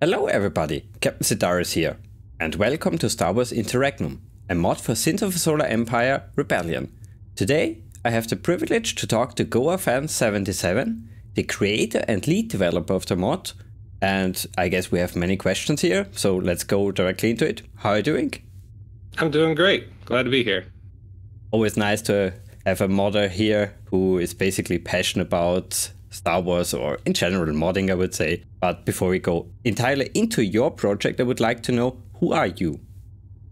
Hello everybody, Captain Sidaris here, and welcome to Star Wars Interregnum, a mod for Sins of the Solar Empire Rebellion. Today I have the privilege to talk to GoaFan77, the creator and lead developer of the mod, and I guess we have many questions here, so let's go directly into it. How are you doing? I'm doing great, glad to be here. Always nice to have a modder here who is basically passionate about Star Wars, or in general modding, I would say. But before we go entirely into your project, I would like to know, who are you?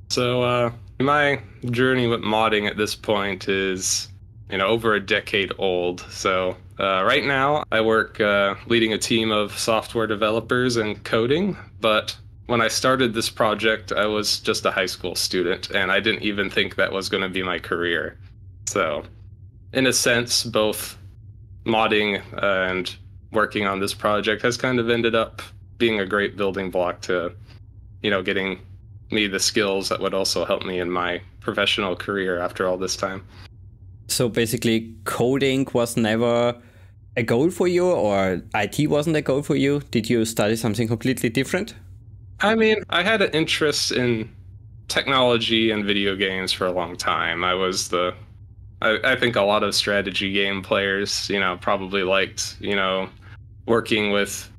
So my journey with modding at this point is, over a decade old. So right now I work leading a team of software developers and coding, but when I started this project, I was just a high school student, and I didn't even think that was going to be my career. So in a sense, both modding and working on this project has kind of ended up being a great building block to, getting me the skills that would also help me in my professional career after all this time. So basically coding was never a goal for you, or IT wasn't a goal for you? Did you study something completely different? I mean, I had an interest in technology and video games for a long time. I think a lot of strategy game players, probably liked, working with,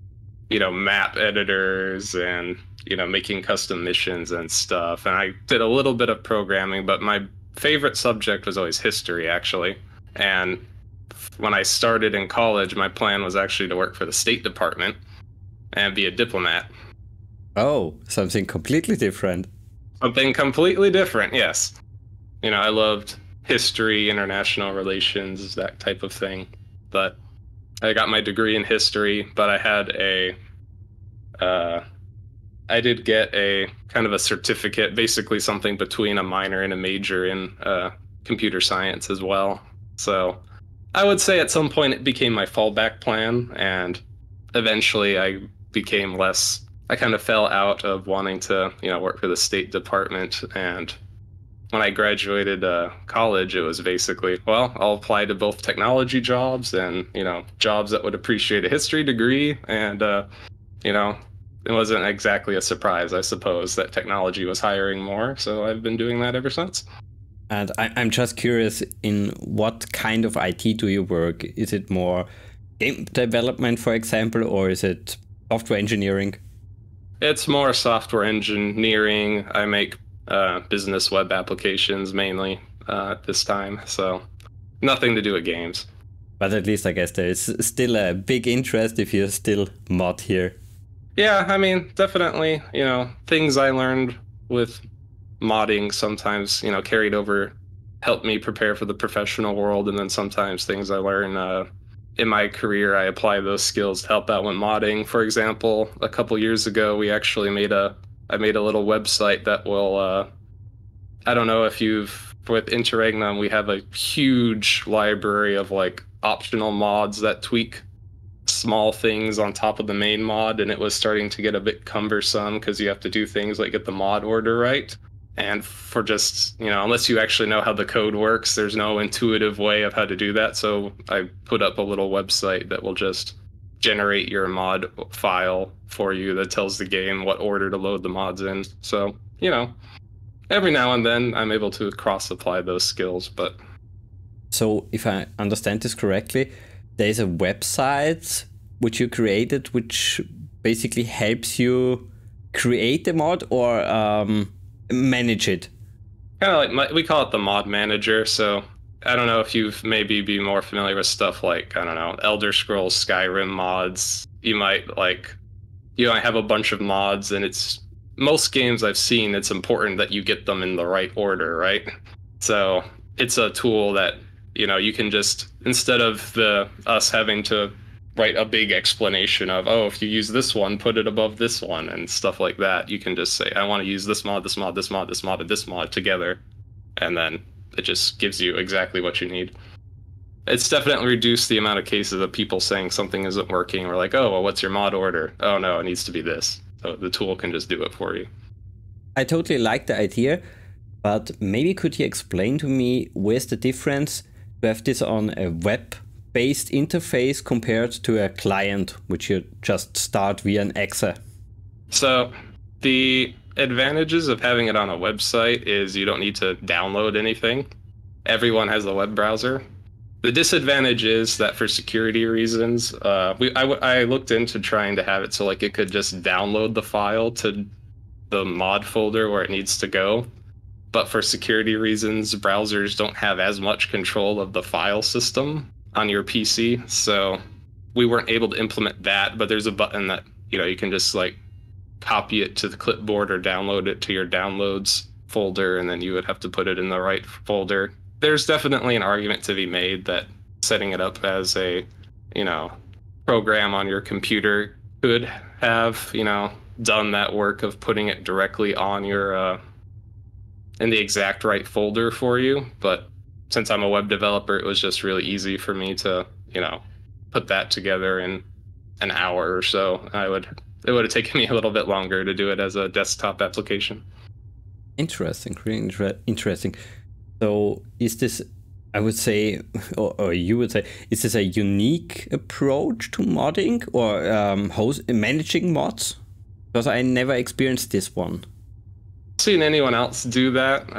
map editors and, making custom missions and stuff. And I did a little bit of programming, but my favorite subject was always history, actually. And when I started in college, my plan was actually to work for the State Department and be a diplomat. Oh, something completely different. Something completely different, yes. I loved history, international relations, that type of thing. But I got my degree in history, but I did get a kind of a certificate, basically something between a minor and a major in computer science as well. So I would say at some point it became my fallback plan, and eventually I kind of fell out of wanting to, work for the State Department. And when I graduated college, it was basically, well, I'll apply to both technology jobs and, jobs that would appreciate a history degree. And, it wasn't exactly a surprise, I suppose, that technology was hiring more. So I've been doing that ever since. And I'm just curious, in what kind of IT do you work? Is it more game development, for example, or is it software engineering? It's more software engineering. I make business web applications mainly at this time, so nothing to do with games. But at least I guess there is still a big interest if you still mod here. Yeah, I mean, definitely, things I learned with modding sometimes, carried over, helped me prepare for the professional world, and then sometimes things I learn in my career, I apply those skills to help out with modding. For example, a couple years ago, we actually I made a little website that will, I don't know if with Interregnum, we have a huge library of like optional mods that tweak small things on top of the main mod, and it was starting to get a bit cumbersome because you have to do things like get the mod order right. And for just, unless you actually know how the code works, there's no intuitive way of how to do that. So I put up a little website that will just generate your mod file for you that tells the game what order to load the mods in. So, every now and then I'm able to cross-apply those skills, but... So if I understand this correctly, there's a website which you created which basically helps you create the mod or manage it? Kind of like, we call it the mod manager. So I don't know if you've maybe be more familiar with stuff like, I don't know, Elder Scrolls Skyrim mods. You might have a bunch of mods, and most games I've seen, it's important that you get them in the right order, right? So it's a tool that, you can just, instead of us having to write a big explanation of, oh, if you use this one, put it above this one and stuff like that, you can just say, I want to use this mod, this mod, this mod, this mod, and this mod together. And then it just gives you exactly what you need. It's definitely reduced the amount of cases of people saying something isn't working, or like, oh, well, what's your mod order? Oh, no, it needs to be this. So the tool can just do it for you. I totally like the idea, but maybe could you explain to me where's the difference to have this on a web-based interface compared to a client, which you just start via an exe? So the advantages of having it on a website is you don't need to download anything. Everyone has a web browser. The disadvantage is that for security reasons, I looked into trying to have it so like it could just download the file to the mod folder where it needs to go. But for security reasons, browsers don't have as much control of the file system on your PC. So we weren't able to implement that, but there's a button that, you can just like copy it to the clipboard or download it to your downloads folder, and then you would have to put it in the right folder. There's definitely an argument to be made that setting it up as a, program on your computer could have, done that work of putting it directly on your, in the exact right folder for you. But since I'm a web developer, it was just really easy for me to, put that together in an hour or so. It would have taken me a little bit longer to do it as a desktop application. Interesting, really interesting. So is this, I would say, or you would say, is this a unique approach to modding or managing mods? Because I never experienced this one. Seen anyone else do that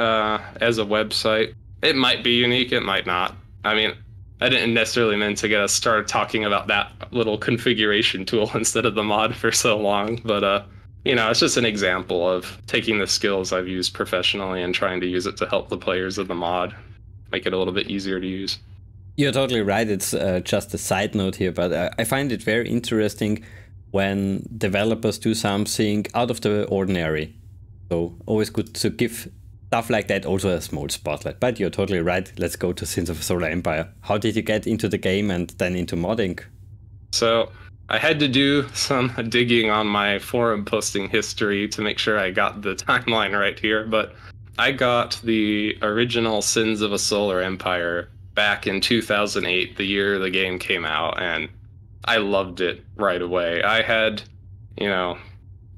as a website. It might be unique, it might not. I mean, I didn't necessarily mean to get us started talking about that little configuration tool instead of the mod for so long, but it's just an example of taking the skills I've used professionally and trying to use it to help the players of the mod, make it a little bit easier to use. You're totally right. It's just a side note here, but I find it very interesting when developers do something out of the ordinary. So always good to give stuff like that also a small spotlight. But you're totally right. Let's go to Sins of a Solar Empire. How did you get into the game and then into modding? So I had to do some digging on my forum posting history to make sure I got the timeline right here, but I got the original Sins of a Solar Empire back in 2008, the year the game came out, and I loved it right away. I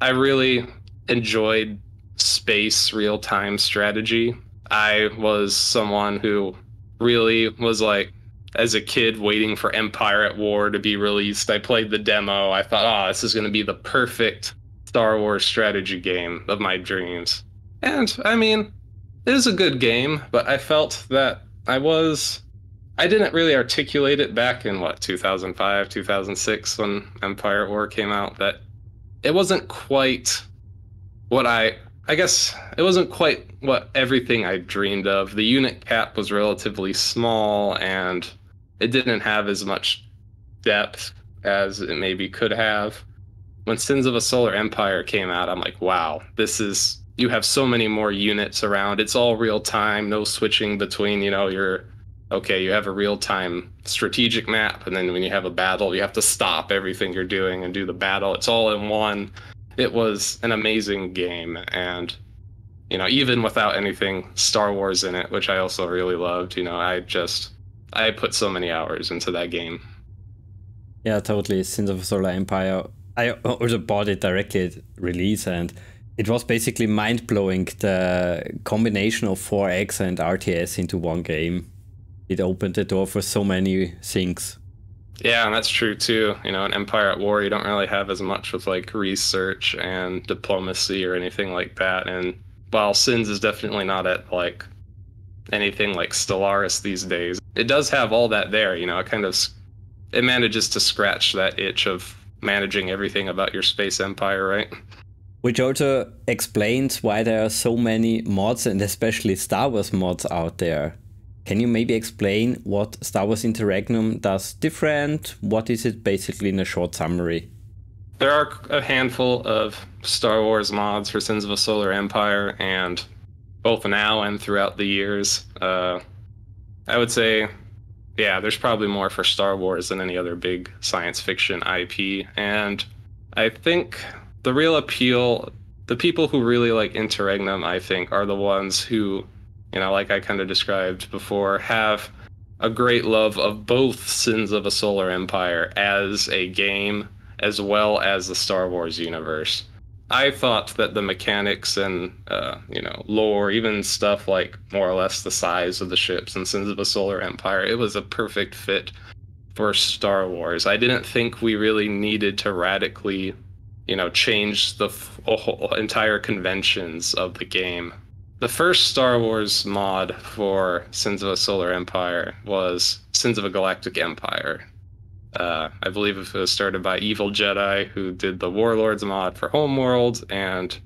really enjoyed space real-time strategy. I was someone who really was like, as a kid waiting for Empire at War to be released, I played the demo. I thought, this is going to be the perfect Star Wars strategy game of my dreams. And I mean, it is a good game, but I felt that I didn't really articulate it back in 2005, 2006 when Empire at War came out, that it wasn't quite I guess it wasn't quite what everything I dreamed of. The unit cap was relatively small and it didn't have as much depth as it maybe could have. When Sins of a Solar Empire came out, I'm like, wow, you have so many more units around. It's all real time, no switching between, you have a real time strategic map, and then when you have a battle, you have to stop everything you're doing and do the battle. It's all in one. It was an amazing game, and even without anything Star Wars in it, which I also really loved, I put so many hours into that game. Yeah, totally. Sins of a Solar Empire. I also bought it directly at release, and it was basically mind-blowing, the combination of 4X and RTS into one game. It opened the door for so many things. Yeah, and that's true too. In Empire at War, you don't really have as much with like research and diplomacy or anything like that. And while Sins is definitely not at like anything like Stellaris these days, it does have all that there. It manages to scratch that itch of managing everything about your space empire, right? Which also explains why there are so many mods, and especially Star Wars mods out there. Can you maybe explain what Star Wars Interregnum does different? What is it basically in a short summary? There are a handful of Star Wars mods for Sins of a Solar Empire, and both now and throughout the years. I would say, yeah, there's probably more for Star Wars than any other big science fiction IP. And I think the real appeal, the people who really like Interregnum, I think, are the ones who, like I kind of described before, have a great love of both Sins of a Solar Empire as a game, as well as the Star Wars universe. I thought that the mechanics and, lore, even stuff like more or less the size of the ships in Sins of a Solar Empire, it was a perfect fit for Star Wars. I didn't think we really needed to radically changed the whole entire conventions of the game. The first Star Wars mod for Sins of a Solar Empire was Sins of a Galactic Empire. I believe it was started by Evil Jedi, who did the Warlords mod for Homeworld, and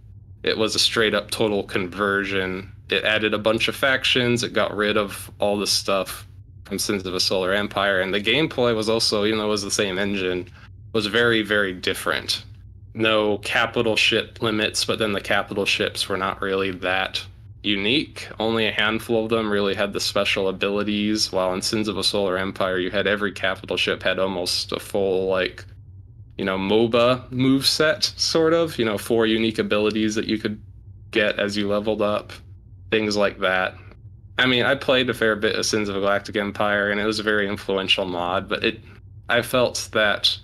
it was a straight up total conversion. It added a bunch of factions, it got rid of all the stuff from Sins of a Solar Empire, and the gameplay was also, even though it was the same engine, was very, very different. No capital ship limits, but then the capital ships were not really that unique. Only a handful of them really had the special abilities, while in Sins of a Solar Empire, you had every capital ship had almost a full, MOBA move set, sort of, 4 unique abilities that you could get as you leveled up, things like that. I mean, I played a fair bit of Sins of a Galactic Empire, and it was a very influential mod, but I felt that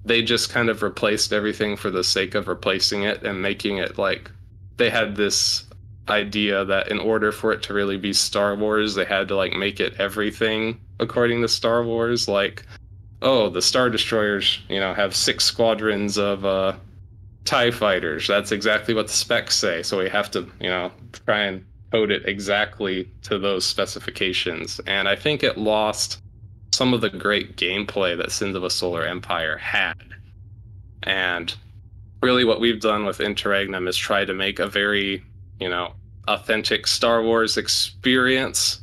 they just kind of replaced everything for the sake of replacing it and making it they had this idea that in order for it to really be Star Wars, they had to make it everything according to Star Wars. Oh, the Star Destroyers, have 6 squadrons of TIE fighters. That's exactly what the specs say. So we have to, try and code it exactly to those specifications. And I think it lost some of the great gameplay that Sins of a Solar Empire had. And really what we've done with Interregnum is try to make a very, authentic Star Wars experience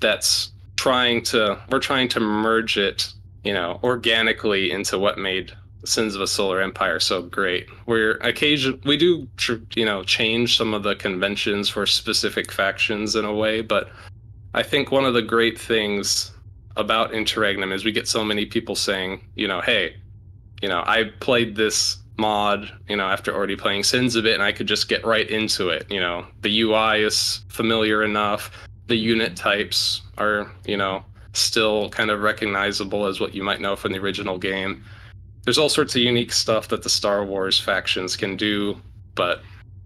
that's we're trying to merge it, organically into what made Sins of a Solar Empire so great. We do, change some of the conventions for specific factions in a way, but I think one of the great things about Interregnum is we get so many people saying, hey, I played this mod, after already playing Sins a bit, and I could just get right into it. The UI is familiar enough. The unit types are, still kind of recognizable as what you might know from the original game. There's all sorts of unique stuff that the Star Wars factions can do, but,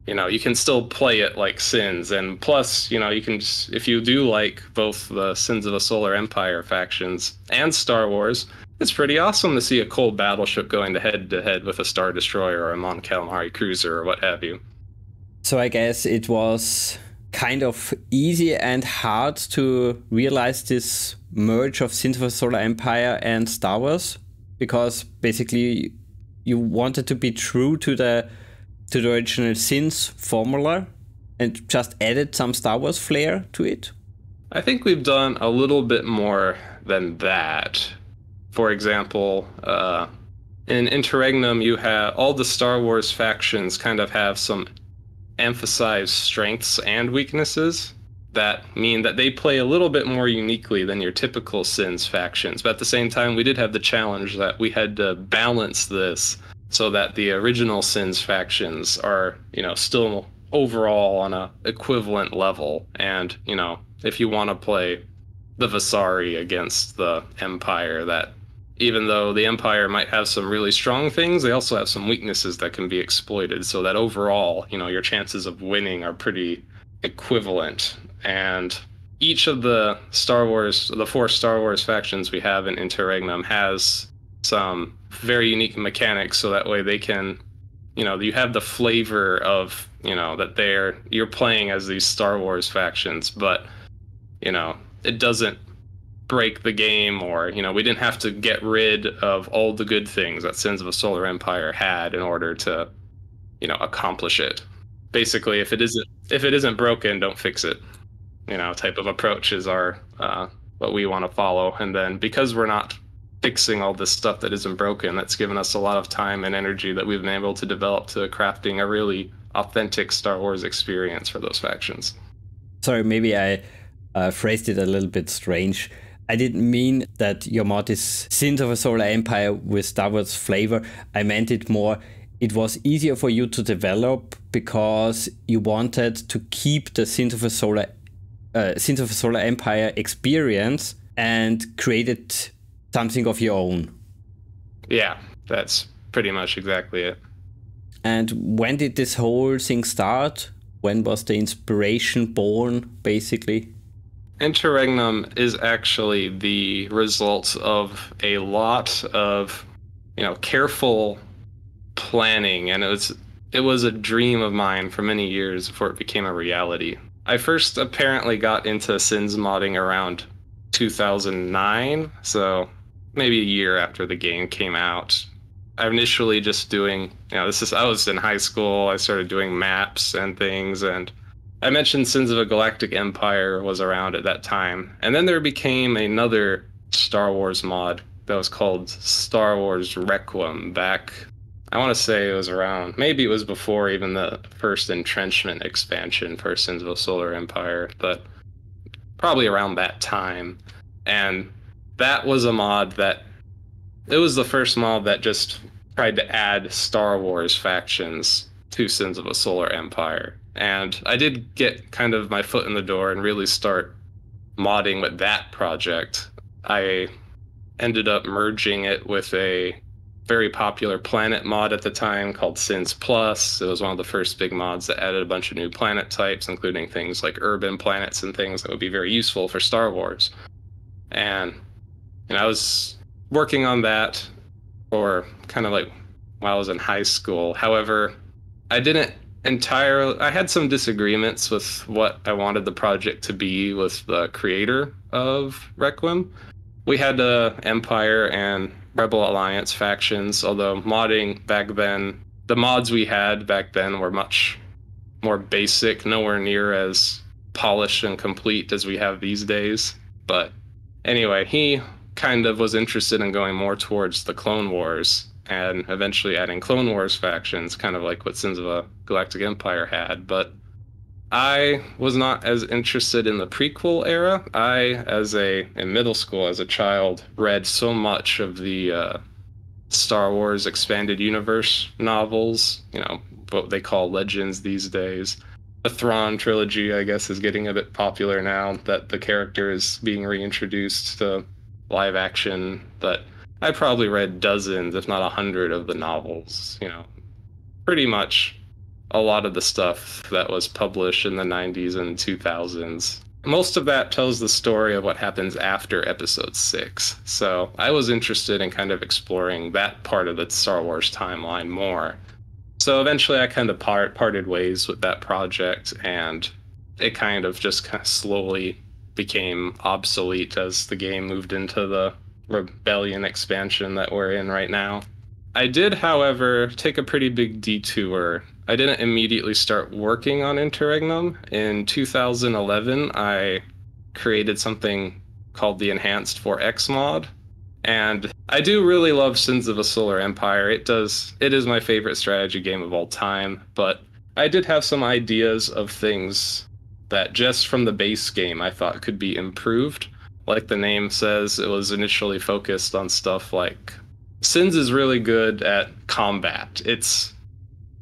you can still play it like Sins. And plus, you can just, if you do like both the Sins of a Solar Empire factions and Star Wars, it's pretty awesome to see a cold battleship going head to head with a Star Destroyer or a Mon Calamari cruiser or what have you. So I guess it was kind of easy and hard to realize this merge of Sins of a Solar Empire and Star Wars, because basically you wanted to be true to the original Sins formula and just added some Star Wars flair to it. I think we've done a little bit more than that. For example, in Interregnum, you have all the Star Wars factions kind of have some emphasized strengths and weaknesses that mean that they play a little bit more uniquely than your typical Sins factions. But at the same time, we did have the challenge that we had to balance this so that the original Sins factions are, still overall on a equivalent level. And, if you want to play the Vasari against the Empire, that even though the Empire might have some really strong things, they also have some weaknesses that can be exploited, so that overall, your chances of winning are pretty equivalent. And each of the 4 Star Wars factions we have in Interregnum has some very unique mechanics, so that way they can, you have the flavor of, that you're playing as these Star Wars factions, but, it doesn't break the game, or we didn't have to get rid of all the good things that Sins of a Solar Empire had in order to accomplish it. Basically, if it isn't broken, don't fix it, type of approach is our what we want to follow. And then because we're not fixing all this stuff that isn't broken, that's given us a lot of time and energy that we've been able to develop to crafting a really authentic Star Wars experience for those factions. Sorry, maybe I phrased it a little bit strange. I didn't mean that your mod is Sins of a Solar Empire with Star Wars flavor. I meant it more, it was easier for you to develop because you wanted to keep the Sins of a Solar Empire experience and created something of your own. Yeah, that's pretty much exactly it. And when did this whole thing start? When was the inspiration born, basically? Interregnum is actually the result of a lot of, careful planning, and it was a dream of mine for many years before it became a reality. I first apparently got into Sins modding around 2009, so maybe a year after the game came out. I'm initially just doing, I was in high school. I started doing maps and things, and I mentioned Sins of a Galactic Empire was around at that time. And then there became another Star Wars mod that was called Star Wars Requiem back, I want to say it was around, maybe it was before even the first Entrenchment expansion for Sins of a Solar Empire, but probably around that time. And that was a mod that, it was the first mod that just tried to add Star Wars factions to Sins of a Solar Empire. And I did get kind of my foot in the door and really start modding with that project. I ended up merging it with a very popular planet mod at the time called Sins Plus. It was one of the first big mods that added a bunch of new planet types, including things like urban planets and things that would be very useful for Star Wars. And I was working on that for kind of like while I was in high school. However, I had some disagreements with what I wanted the project to be with the creator of Requiem. We had the Empire and Rebel Alliance factions, although modding back then, the mods we had back then were much more basic, nowhere near as polished and complete as we have these days. But anyway, he kind of was interested in going more towards the Clone Wars and eventually adding Clone Wars factions, kind of like what Sins of a Galactic Empire had. But I was not as interested in the prequel era. In middle school, as a child, read so much of the Star Wars Expanded Universe novels, what they call legends these days. The Thrawn trilogy, I guess, is getting a bit popular now that the character is being reintroduced to live action. But I probably read dozens, if not 100 of the novels, pretty much a lot of the stuff that was published in the 90s and 2000s. Most of that tells the story of what happens after Episode 6. So I was interested in kind of exploring that part of the Star Wars timeline more. So eventually I kind of parted ways with that project, and it kind of slowly became obsolete as the game moved into the Rebellion expansion that we're in right now. I did, however, take a pretty big detour. I didn't immediately start working on Interregnum. In 2011, I created something called the Enhanced 4X mod. And I do really love Sins of a Solar Empire. It is my favorite strategy game of all time, but I did have some ideas of things that just from the base game I thought could be improved. Like the name says, it was initially focused on stuff like Sins is really good at combat. It's,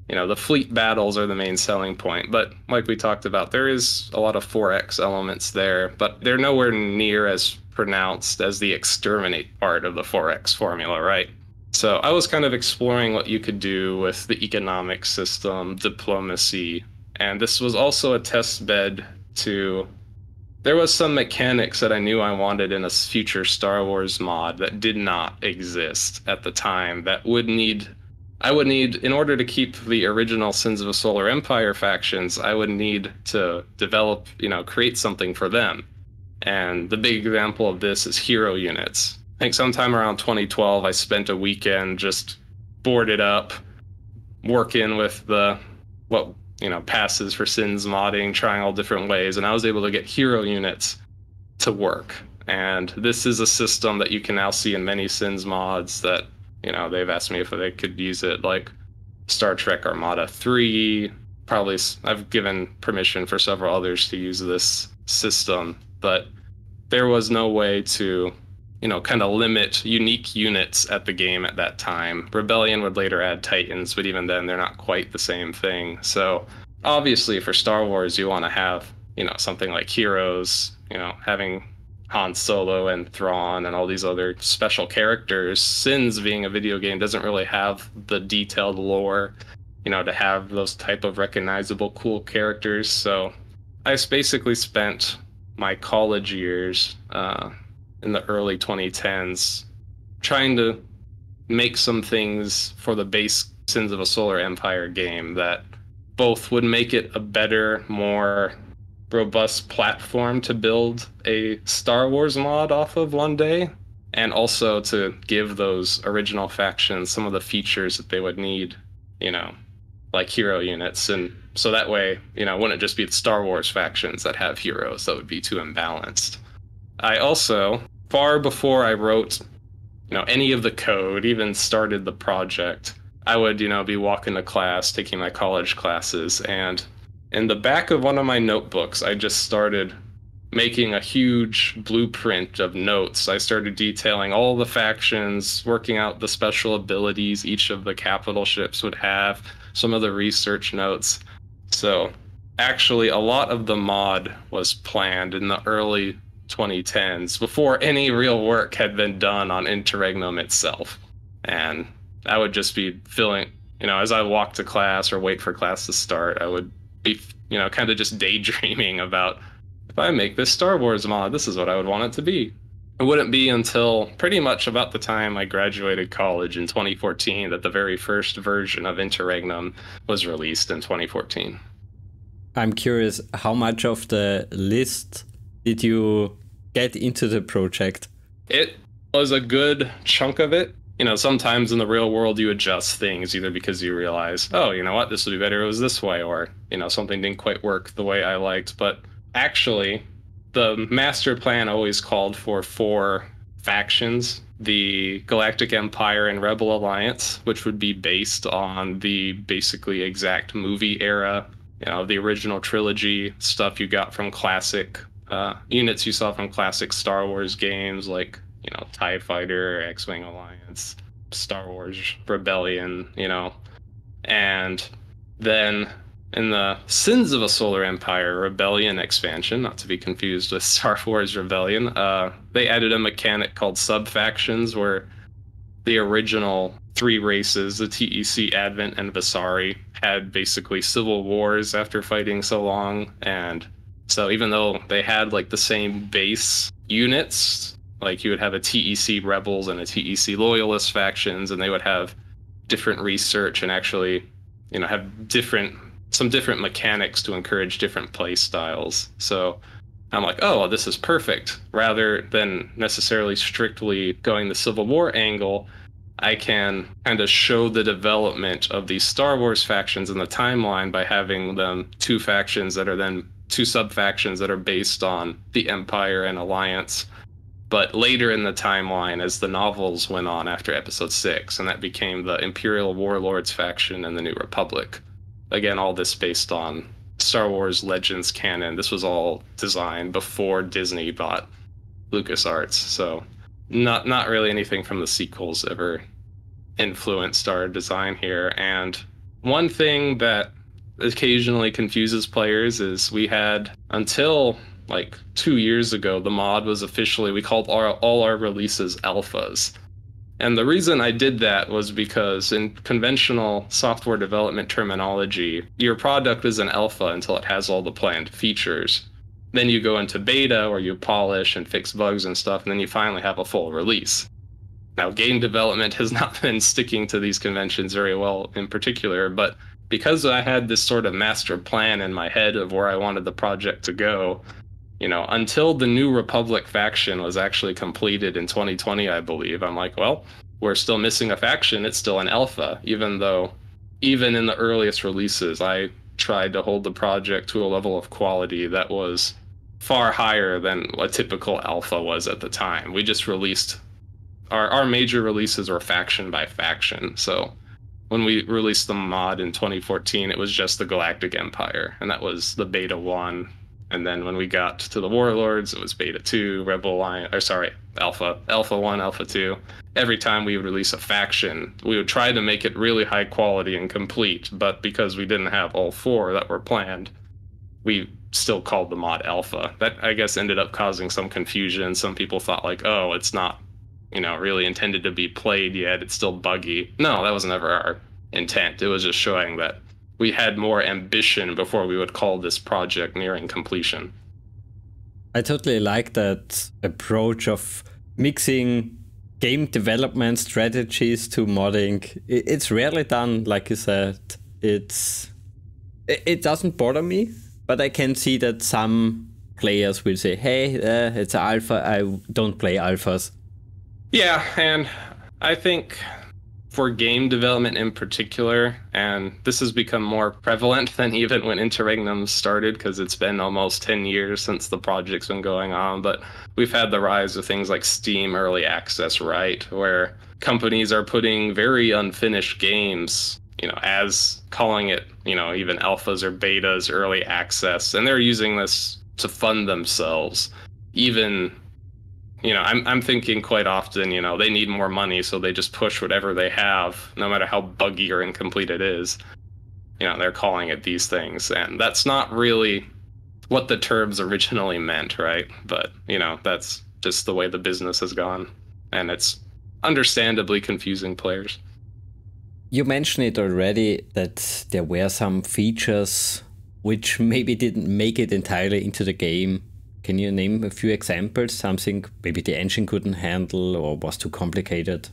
the fleet battles are the main selling point, but like we talked about, there is a lot of 4X elements there, but they're nowhere near as pronounced as the exterminate part of the 4X formula, right? So I was kind of exploring what you could do with the economic system, diplomacy, and this was also a test bed to... There was some mechanics that I knew I wanted in a future Star Wars mod that did not exist at the time that I would need, in order to keep the original Sins of a Solar Empire factions, I would need to develop, create something for them. And the big example of this is hero units. I think sometime around 2012, I spent a weekend just boarded up, working with what passes for Sins modding, trying all different ways, and I was able to get hero units to work. And this is a system that you can now see in many Sins mods that, they've asked me if they could use it, like Star Trek Armada 3. Probably I've given permission for several others to use this system, but there was no way to, kind of limit unique units at the game at that time. Rebellion would later add Titans, but even then they're not quite the same thing. So obviously for Star Wars, you want to have, something like heroes, having Han Solo and Thrawn and all these other special characters. Sins being a video game doesn't really have the detailed lore, to have those type of recognizable cool characters. So I basically spent my college years in the early 2010s trying to make some things for the base Sins of a Solar Empire game that both would make it a better, more robust platform to build a Star Wars mod off of one day, and also to give those original factions some of the features that they would need, you know, like hero units. And so that way, you know, it wouldn't just be the Star Wars factions that have heroes. That would be too imbalanced. I also, far before I wrote, you know, any of the code, even started the project, I would, you know, be walking to class, taking my college classes, and in the back of one of my notebooks, I just started making a huge blueprint of notes. I started detailing all the factions, working out the special abilities each of the capital ships would have, some of the research notes. So actually, a lot of the mod was planned in the early 2010s before any real work had been done on Interregnum itself. And I would just be feeling, you know, as I walk to class or wait for class to start, I would be, you know, kind of just daydreaming about, if I make this Star Wars mod, this is what I would want it to be. It wouldn't be until pretty much about the time I graduated college in 2014 that the very first version of Interregnum was released in 2014. I'm curious, how much of the list did you get into the project? It was a good chunk of it. You know, sometimes in the real world you adjust things either because you realize, oh, you know what, this would be better if it was this way, or, you know, something didn't quite work the way I liked. But actually, the master plan always called for 4 factions: the Galactic Empire and Rebel Alliance, which would be based on the basically exact movie era, you know, the original trilogy stuff you got from classic units you saw from classic Star Wars games, like, you know, TIE Fighter, X-Wing Alliance, Star Wars Rebellion, you know. And then in the Sins of a Solar Empire Rebellion expansion, not to be confused with Star Wars Rebellion, they added a mechanic called sub-factions, where the original 3 races, the TEC, Advent, and Visari, had basically civil wars after fighting so long. And so even though they had like the same base units, like you would have a TEC Rebels and a TEC Loyalist factions, and they would have different research and actually, you know, have some different mechanics to encourage different play styles. So I'm like, oh, this is perfect. Rather than necessarily strictly going the Civil War angle, I can kind of show the development of these Star Wars factions in the timeline by having them 2 factions that are then 2 sub-factions that are based on the Empire and Alliance. But later in the timeline, as the novels went on after Episode 6, and that became the Imperial Warlords faction and the New Republic. Again, all this based on Star Wars Legends canon. This was all designed before Disney bought LucasArts, so not really anything from the sequels ever influenced our design here. And one thing that occasionally confuses players is we had, until like 2 years ago, the mod was officially, we called all our releases alphas. And the reason I did that was because in conventional software development terminology, your product is an alpha until it has all the planned features. Then you go into beta, where you polish and fix bugs and stuff, and then you finally have a full release. Now, game development has not been sticking to these conventions very well in particular, but because I had this sort of master plan in my head of where I wanted the project to go, you know, until the New Republic faction was actually completed in 2020, I believe, I'm like, well, we're still missing a faction. It's still an alpha, even though even in the earliest releases, I tried to hold the project to a level of quality that was far higher than a typical alpha was at the time. We just released our major releases were faction by faction. So when we released the mod in 2014, it was just the Galactic Empire, and that was the beta 1. And then when we got to the Warlords, it was beta 2, Rebel Alliance, or sorry, alpha 1, alpha 2. Every time we would release a faction, we would try to make it really high quality and complete, but because we didn't have all 4 that were planned, we still called the mod alpha. That, I guess, ended up causing some confusion. Some people thought like, oh, it's not, you know, really intended to be played yet. It's still buggy. No, that was never our intent. It was just showing that we had more ambition before we would call this project nearing completion. I totally like that approach of mixing game development strategies to modding, it's rarely done, like you said. It doesn't bother me, but I can see that some players will say, hey, it's an alpha, I don't play alphas. Yeah, and I think for game development in particular, and this has become more prevalent than even when Interregnum started, because it's been almost 10 years since the project's been going on, but we've had the rise of things like Steam Early Access, right, where companies are putting very unfinished games, as calling it, even alphas or betas, early access, and they're using this to fund themselves. Even I'm thinking quite often, they need more money, so they just push whatever they have, no matter how buggy or incomplete it is. They're calling it these things, and that's not really what the terms originally meant, right? But, that's just the way the business has gone, and it's understandably confusing players. You mentioned it already that there were some features which maybe didn't make it entirely into the game. Can you name a few examples? Something maybe the engine couldn't handle or was too complicated?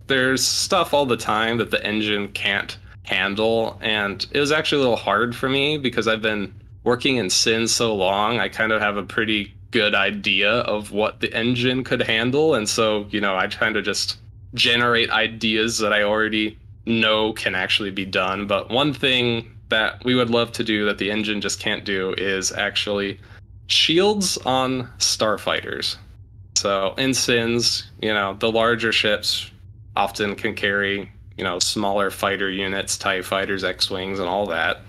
There's stuff all the time that the engine can't handle, and it was actually a little hard for me because I've been working in Sin so long. I kind of have a pretty good idea of what the engine could handle, and so I kind of just generate ideas that I already know can actually be done. But one thing that we would love to do that the engine just can't do is actually shields on starfighters. So in Sins, the larger ships often can carry, smaller fighter units, TIE fighters, X-Wings, and all that.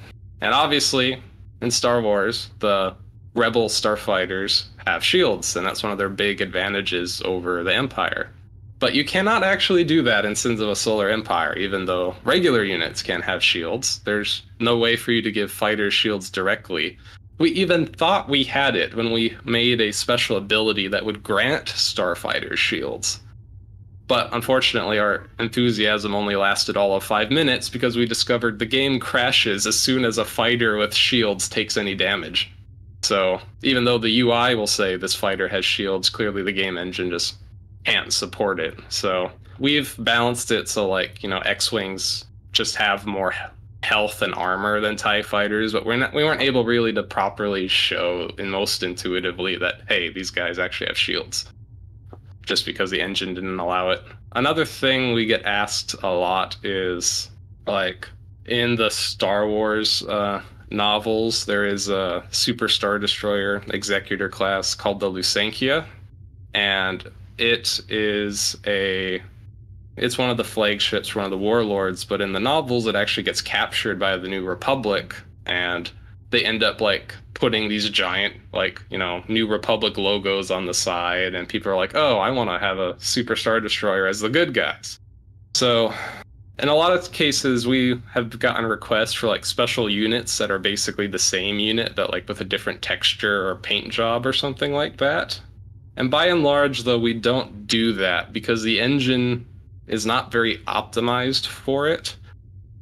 And obviously, in Star Wars, the Rebel starfighters have shields, and that's one of their big advantages over the Empire. But you cannot actually do that in Sins of a Solar Empire, even though regular units can have shields. There's no way for you to give fighters shields directly. We even thought we had it when we made a special ability that would grant starfighters shields. But unfortunately, our enthusiasm only lasted all of 5 minutes because we discovered the game crashes as soon as a fighter with shields takes any damage. So even though the UI will say this fighter has shields, clearly the game engine just can't support it. So we've balanced it so X-Wings just have more health and armor than TIE fighters, but we weren't able really to properly show most intuitively that, hey, these guys actually have shields, just because the engine didn't allow it. Another thing we get asked a lot is, in the Star Wars novels, there is a Super Star Destroyer Executor class called the Lusankia, and it's one of the flagships, one of the warlords, but in the novels it actually gets captured by the New Republic, and they end up putting these giant New Republic logos on the side, and people are like, oh, I want to have a Super Star Destroyer as the good guys. So in a lot of cases we have gotten requests for special units that are basically the same unit but with a different texture or paint job or something like that. And by and large, though, we don't do that because the engine is not very optimized for it.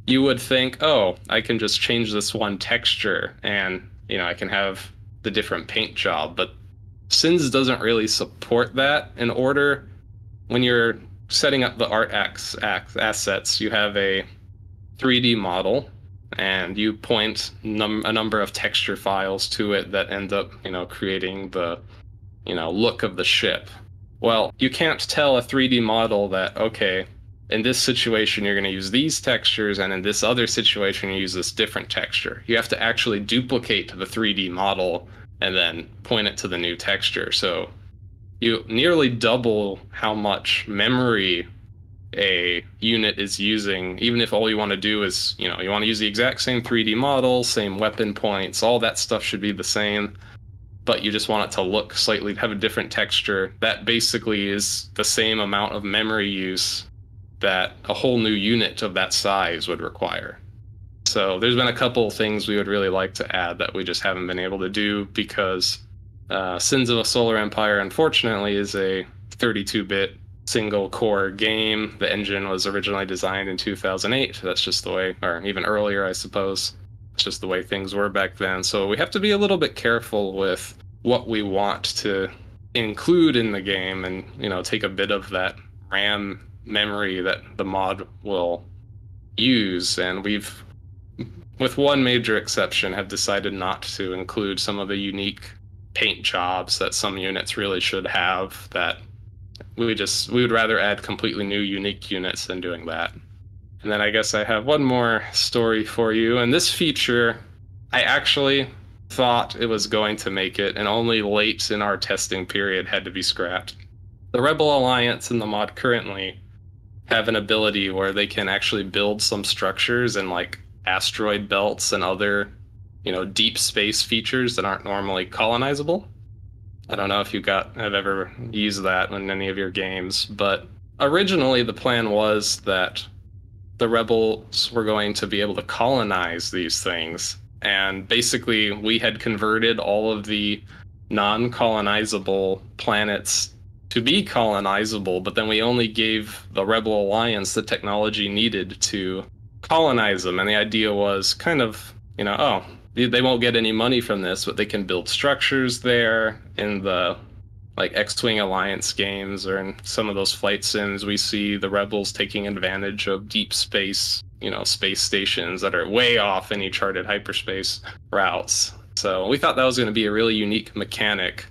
You would think, oh, I can just change this one texture and, I can have the different paint job. But Sins doesn't really support that. When you're setting up the art assets, you have a 3D model and you point a number of texture files to it that end up, creating the look of the ship. Well, you can't tell a 3D model that, okay, in this situation you're going to use these textures, and in this other situation you use this different texture. You have to actually duplicate the 3D model and then point it to the new texture. So you nearly double how much memory a unit is using, even if all you want to do is, you want to use the exact same 3D model, same weapon points, all that stuff should be the same, but you just want it to look slightly, have a different texture. That basically is the same amount of memory use that a whole new unit of that size would require. So there's been a couple things we would really like to add that we just haven't been able to do because Sins of a Solar Empire, unfortunately, is a 32-bit single-core game. The engine was originally designed in 2008. That's just the way, or even earlier, I suppose. It's just the way things were back then. So we have to be a little bit careful with what we want to include in the game and, take a bit of that RAM memory that the mod will use, and we've, with one major exception, have decided not to include some of the unique paint jobs that some units really should have. That we would rather add completely new unique units than doing that. And then I guess I have one more story for you. And this feature, I actually thought it was going to make it, and only late in our testing period had to be scrapped. The Rebel Alliance in the mod currently have an ability where they can actually build some structures in like asteroid belts and other, deep space features that aren't normally colonizable. I don't know if have ever used that in any of your games, but originally the plan was that the rebels were going to be able to colonize these things. And basically we had converted all of the non-colonizable planets to be colonizable, but then we only gave the Rebel Alliance the technology needed to colonize them. And the idea was kind of, they won't get any money from this, but they can build structures there. In the like X-Wing Alliance games or in some of those flight sims, we see the Rebels taking advantage of deep space, space stations that are way off any charted hyperspace routes. So we thought that was going to be a really unique mechanic,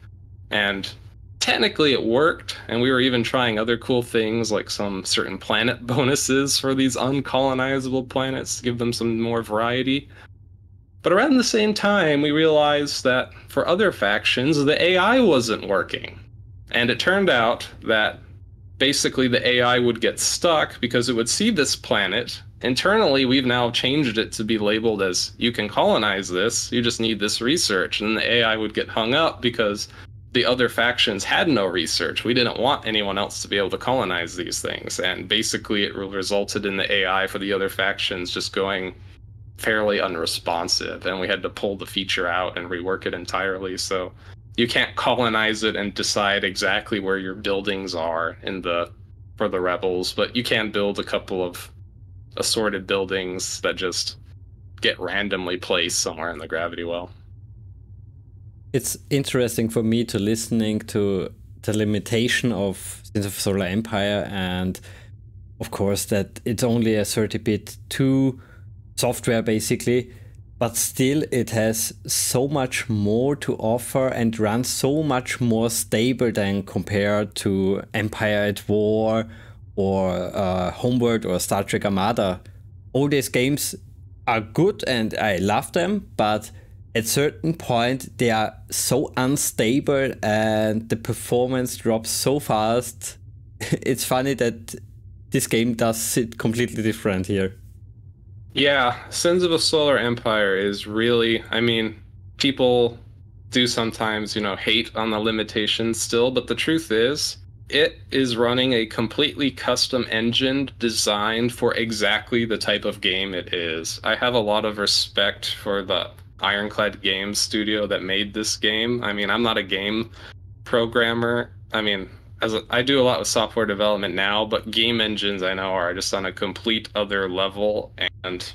and technically it worked, and we were even trying other cool things like some certain planet bonuses for these uncolonizable planets to give them some more variety. But around the same time, we realized that for other factions, the AI wasn't working. And it turned out that basically the AI would get stuck because it would see this planet. Internally, we've now changed it to be labeled as, you can colonize this, you just need this research. And the AI would get hung up because the other factions had no research. We didn't want anyone else to be able to colonize these things. And basically it resulted in the AI for the other factions just going fairly unresponsive, and we had to pull the feature out and rework it entirely. So you can't colonize it and decide exactly where your buildings are for the rebels, but you can build a couple of assorted buildings that just get randomly placed somewhere in the gravity well. It's interesting for me to listening to the limitation of Sins of Solar Empire, and of course that it's only a 30-bit 2 software basically, but still it has so much more to offer and runs so much more stable than compared to Empire at War or Homeworld or Star Trek Armada. All these games are good and I love them, but at certain point they are so unstable and the performance drops so fast. It's funny that this game does it completely different here. Yeah, Sins of a Solar Empire is really, people do sometimes, hate on the limitations still, but the truth is, it is running a completely custom engine designed for exactly the type of game it is. I have a lot of respect for the Ironclad Games studio that made this game. I'm not a game programmer. I do a lot with software development now, but game engines I know are just on a complete other level, and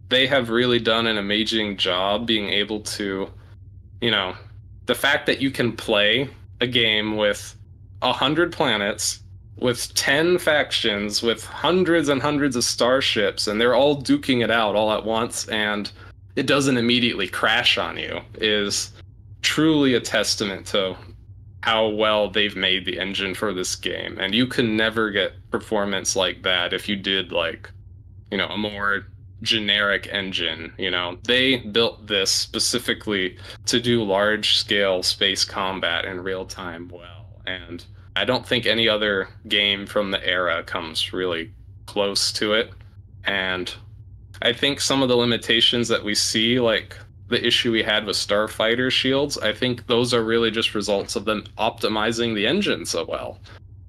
they have really done an amazing job being able to, the fact that you can play a game with 100 planets, with 10 factions, with hundreds and hundreds of starships, and they're all duking it out all at once, and it doesn't immediately crash on you, is truly a testament to how well they've made the engine for this game. And you can never get performance like that if you did a more generic engine. They built this specifically to do large scale space combat in real time well. And I don't think any other game from the era comes really close to it. And I think some of the limitations that we see, like the issue we had with Starfighter shields, I think those are really just results of them optimizing the engine so well.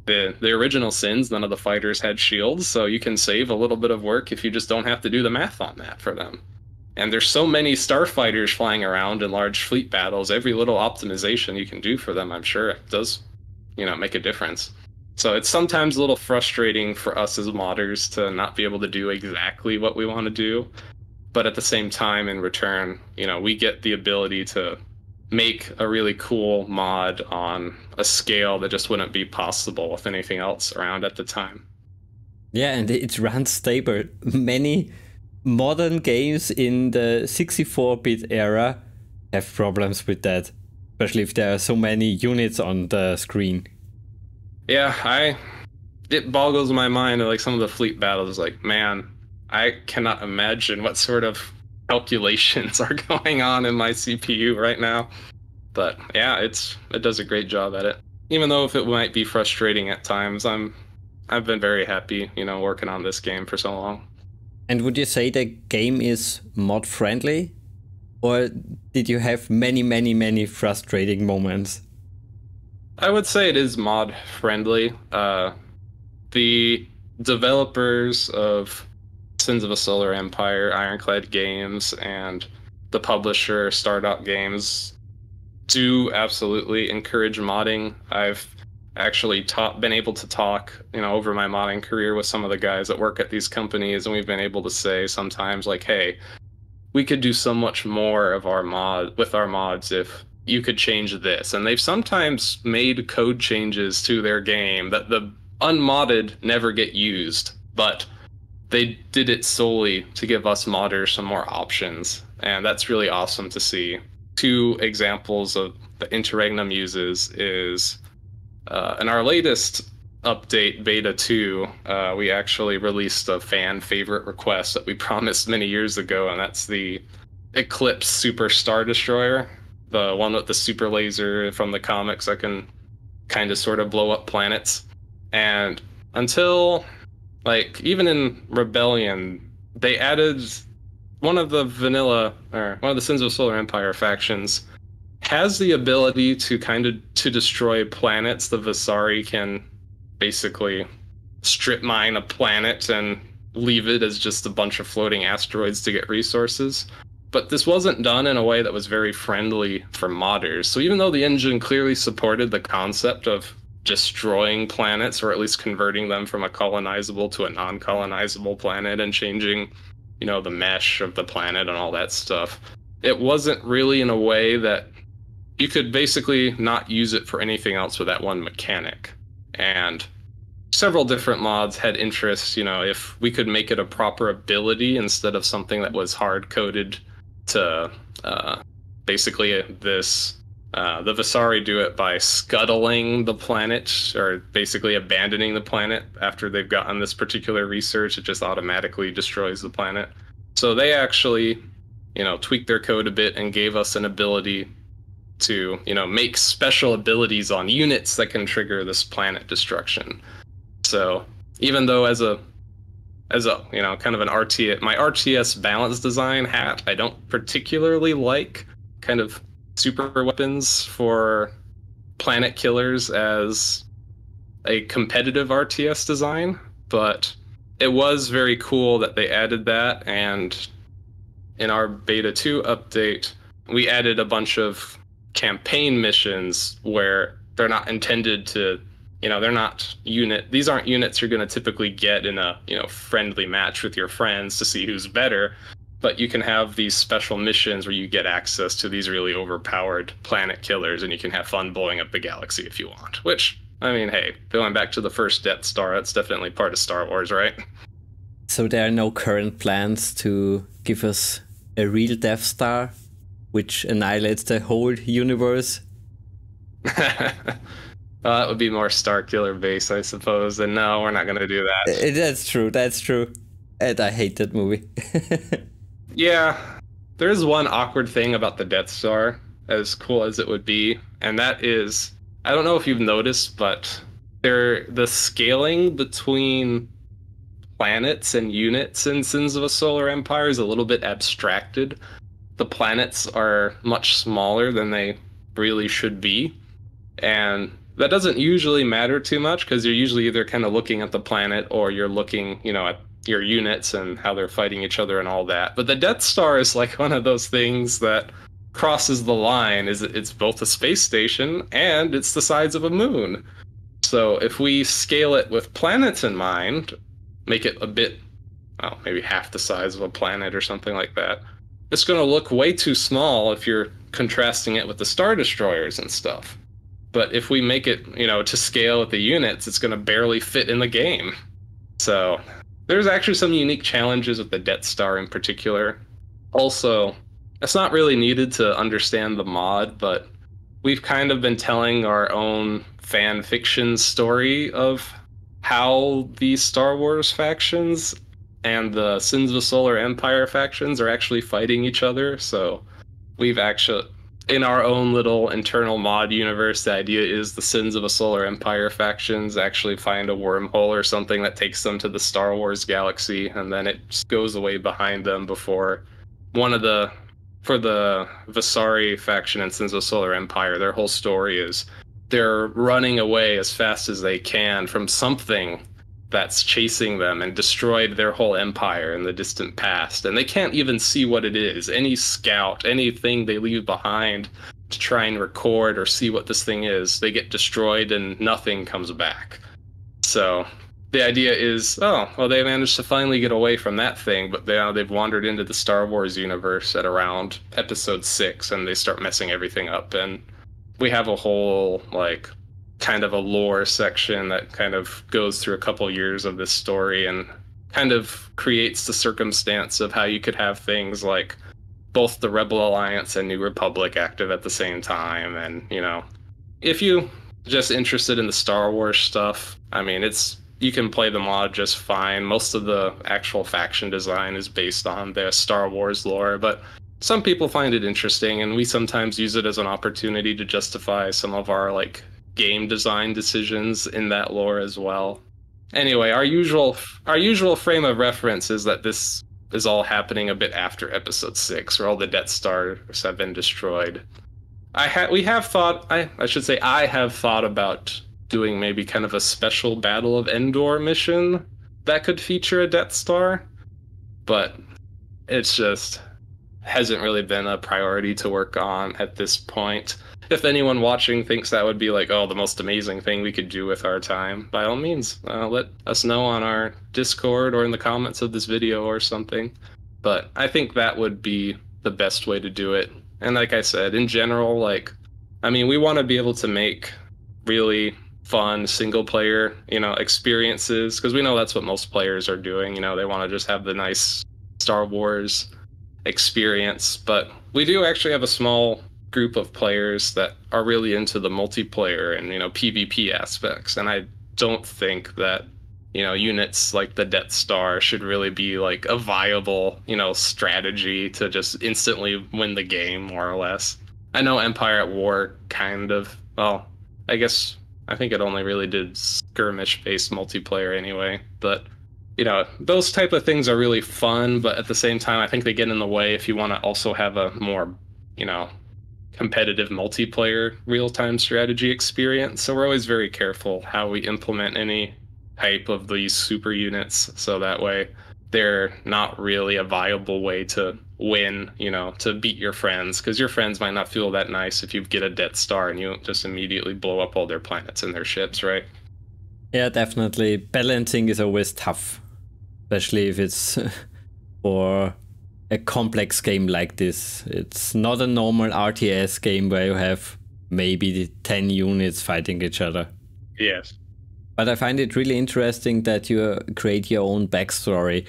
The original Sins, none of the fighters had shields, so you can save a little bit of work if you just don't have to do the math on that for them. And there's so many starfighters flying around in large fleet battles, every little optimization you can do for them, I'm sure it does, make a difference. So it's sometimes a little frustrating for us as modders to not be able to do exactly what we want to do. But at the same time, in return, we get the ability to make a really cool mod on a scale that just wouldn't be possible with anything else around at the time. Yeah, and it runs stable. Many modern games in the 64-bit era have problems with that, especially if there are so many units on the screen. Yeah, it boggles my mind, like some of the fleet battles, like, man, I cannot imagine what sort of calculations are going on in my CPU right now. But yeah, it does a great job at it. Even though if it might be frustrating at times, I've been very happy, working on this game for so long. And would you say the game is mod friendly? Or did you have many, many, many frustrating moments? I would say it is mod friendly. The developers of Sins of a Solar Empire, Ironclad Games, and the publisher Stardock Games do absolutely encourage modding. I've actually been able to talk, over my modding career with some of the guys that work at these companies, and we've been able to say sometimes like, hey, we could do so much more of our mods if you could change this. And they've sometimes made code changes to their game that the unmodded never get used, but they did it solely to give us modders some more options. And that's really awesome to see. 2 examples of the Interregnum uses is in our latest update, Beta 2, we actually released a fan favorite request that we promised many years ago, and that's the Eclipse Super Star Destroyer, the one with the super laser from the comics that can kind of sort of blow up planets. And until, like, even in Rebellion, they added one of the Sins of Solar Empire factions has the ability to to destroy planets. The Visari can basically strip mine a planet and leave it as just a bunch of floating asteroids to get resources. But this wasn't done in a way that was very friendly for modders. So even though the engine clearly supported the concept of destroying planets, or at least converting them from a colonizable to a non-colonizable planet and changing, the mesh of the planet and all that stuff, it wasn't really in a way that you could basically not use it for anything else with that one mechanic. And several different mods had interest, if we could make it a proper ability instead of something that was hard-coded to basically the Visari do it by scuttling the planet, or basically abandoning the planet after they've gotten this particular research. It just automatically destroys the planet. So they actually, tweaked their code a bit and gave us an ability to, make special abilities on units that can trigger this planet destruction. So even though as a kind of an my RTS balance design hat, I don't particularly like kind of super weapons for planet killers as a competitive RTS design, but it was very cool that they added that. And in our Beta 2 update, we added a bunch of campaign missions where they're not intended to, they're not these aren't units you're going to typically get in a, friendly match with your friends to see who's better. But you can have these special missions where you get access to these really overpowered planet killers, and you can have fun blowing up the galaxy if you want. Which, I mean, hey, going back to the first Death Star, that's definitely part of Star Wars, right? So there are no current plans to give us a real Death Star, which annihilates the whole universe? That would be more Star Killer base, I suppose. And no, we're not going to do that. That's true. And I hate that movie. Yeah, there is one awkward thing about the Death Star, as cool as it would be, and that is, I don't know if you've noticed, but the scaling between planets and units in Sins of a Solar Empire is a little bit abstracted. The planets are much smaller than they really should be, and that doesn't usually matter too much because you're usually either kind of looking at the planet or you're looking, at your units and how they're fighting each other and all that. But the Death Star is like one of those things that crosses the line. It's both a space station and it's the size of a moon. So if we scale it with planets in mind, make it a bit, maybe half the size of a planet or something like that, it's going to look way too small if you're contrasting it with the Star Destroyers and stuff. But if we make it, to scale with the units, it's going to barely fit in the game. So there's actually some unique challenges with the Death Star in particular. Also, it's not really needed to understand the mod, but we've kind of been telling our own fan fiction story of how these Star Wars factions and the Sins of the Solar Empire factions are actually fighting each other. So we've actually, in our own little internal mod universe, the idea is the Sins of a Solar Empire factions actually find a wormhole or something that takes them to the Star Wars galaxy, and then it just goes away behind them before for the Visari faction and Sins of the Solar Empire, their whole story is they're running away as fast as they can from something that's chasing them and destroyed their whole empire in the distant past. And they can't even see what it is. Any scout, anything they leave behind to try and record or see what this thing is, they get destroyed and nothing comes back. So the idea is, they managed to finally get away from that thing, but they've wandered into the Star Wars universe at around episode 6, and they start messing everything up. And we have a whole, kind of a lore section that kind of goes through a couple years of this story and kind of creates the circumstance of how you could have things like both the Rebel Alliance and New Republic active at the same time. And, if you just interested in the Star Wars stuff, I mean, you can play the mod just fine. Most of the actual faction design is based on the Star Wars lore, but some people find it interesting, and we sometimes use it as an opportunity to justify some of our game design decisions in that lore as well. Anyway, our usual frame of reference is that this is all happening a bit after episode 6, where all the Death Stars have been destroyed. I have thought about doing maybe kind of a special Battle of Endor mission that could feature a Death Star, but it's just hasn't really been a priority to work on at this point. If anyone watching thinks that would be the most amazing thing we could do with our time, by all means, let us know on our Discord or in the comments of this video or something. But I think that would be the best way to do it. And like I said, in general, we want to be able to make really fun single player, experiences, because we know that's what most players are doing. They want to just have the nice Star Wars experience. But we do actually have a small group of players that are really into the multiplayer and PvP aspects, and I don't think that units like the Death Star should really be a viable strategy to just instantly win the game, more or less. I know Empire at War kind of, I think it only really did skirmish based multiplayer anyway, but those type of things are really fun, but at the same time I think they get in the way if you want to also have a more competitive multiplayer real-time strategy experience. So we're always very careful how we implement any type of these super units, so that way they're not really a viable way to win, to beat your friends, because your friends might not feel that nice if you get a Death Star and you just immediately blow up all their planets and their ships, right? Yeah, definitely. Balancing is always tough, especially if it's for a complex game like this. It's not a normal RTS game where you have maybe 10 units fighting each other. Yes. But I find it really interesting that you create your own backstory.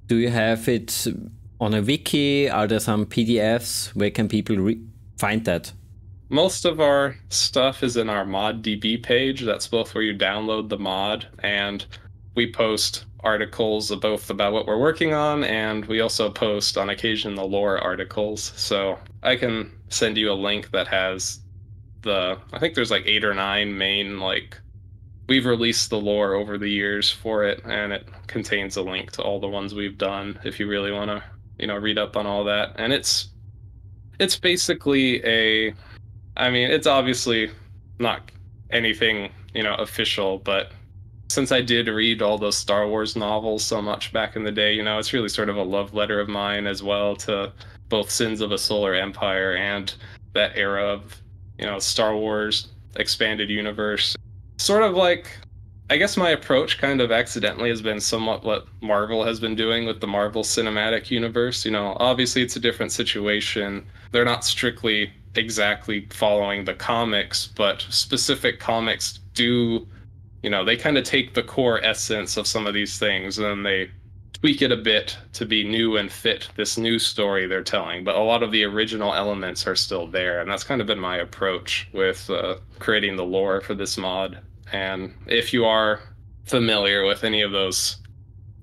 Do you have it on a wiki? Are there some PDFs? Where can people find that? Most of our stuff is in our ModDB page. That's both where you download the mod, and we post articles both about what we're working on, and we also post on occasion the lore articles. So I can send you a link that has I think there's 8 or 9 main, we've released the lore over the years for it, and it contains a link to all the ones we've done if you really want to, read up on all that. And it's basically it's obviously not anything, official, but since I did read all those Star Wars novels so much back in the day, it's really sort of a love letter of mine as well to both Sins of a Solar Empire and that era of, Star Wars expanded universe. Sort of I guess my approach kind of accidentally has been somewhat what Marvel has been doing with the Marvel Cinematic Universe. Obviously it's a different situation. They're not strictly exactly following the comics, but specific comics do, they kind of take the core essence of some of these things and then they tweak it a bit to be new and fit this new story they're telling. But a lot of the original elements are still there, and that's kind of been my approach with creating the lore for this mod. And if you are familiar with any of those,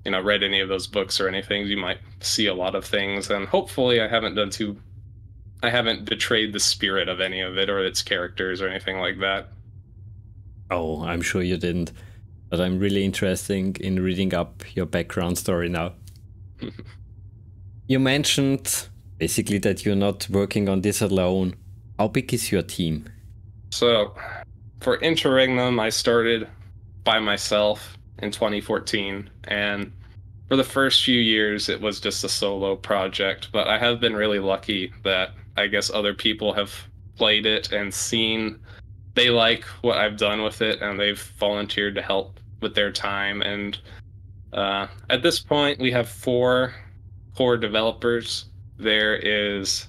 read any of those books or anything, you might see a lot of things. And hopefully I haven't betrayed the spirit of any of it or its characters or anything like that. Oh, I'm sure you didn't. But I'm really interested in reading up your background story now. You mentioned basically that you're not working on this alone. How big is your team? So for Interregnum, I started by myself in 2014, and for the first few years it was just a solo project, but I have been really lucky that I guess other people have played it and seen they like what I've done with it, and they've volunteered to help with their time. And at this point, we have 4 core developers. There is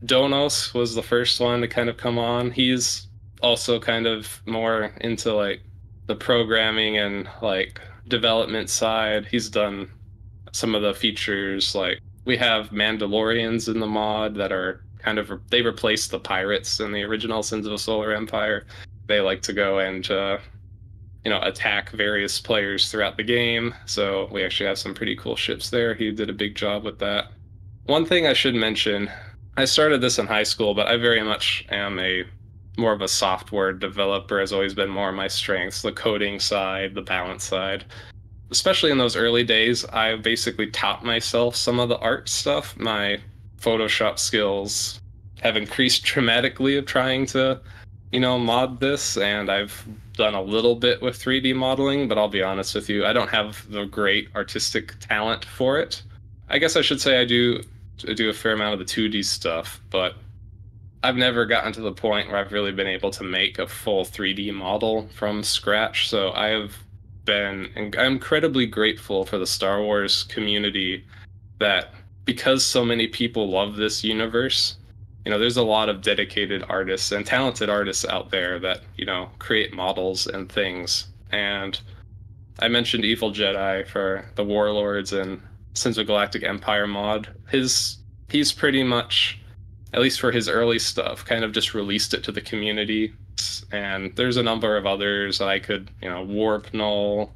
Donos was the first one to kind of come on. He's also kind of more into like the programming and like development side. He's done some of the features, like we have Mandalorians in the mod that are kind of, they replaced the pirates in the original Sins of a Solar Empire. They like to go and attack various players throughout the game. So we actually have some pretty cool ships there. He did a big job with that. One thing I should mention, I started this in high school, but I very much am more of a software developer, has always been more of my strengths, the coding side, the balance side. Especially in those early days, I basically taught myself some of the art stuff. My Photoshop skills have increased dramatically of trying to, mod this, and I've done a little bit with 3D modeling, but I'll be honest with you, I don't have the great artistic talent for it. I guess I should say I do a fair amount of the 2D stuff, but I've never gotten to the point where I've really been able to make a full 3D model from scratch. So I'm incredibly grateful for the Star Wars community that, because so many people love this universe, there's a lot of dedicated artists and talented artists out there that, create models and things. And I mentioned Evil Jedi for the Warlords and Sins of Galactic Empire mod. He's pretty much, at least for his early stuff, kind of just released it to the community. And there's a number of others I could, Warp Null.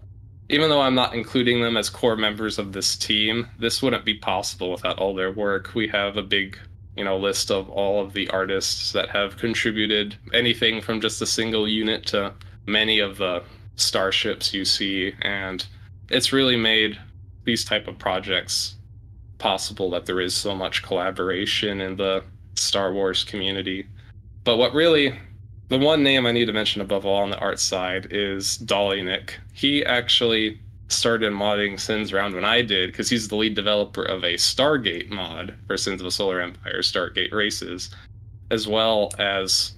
Even though I'm not including them as core members of this team, this wouldn't be possible without all their work. We have a big, list of all of the artists that have contributed, anything from just a single unit to many of the starships you see. And it's really made these type of projects possible that there is so much collaboration in the Star Wars community. But the one name I need to mention above all on the art side is Dolly Nick. He actually started modding Sins around when I did, because he's the lead developer of a Stargate mod for Sins of a Solar Empire, Stargate Races, as well as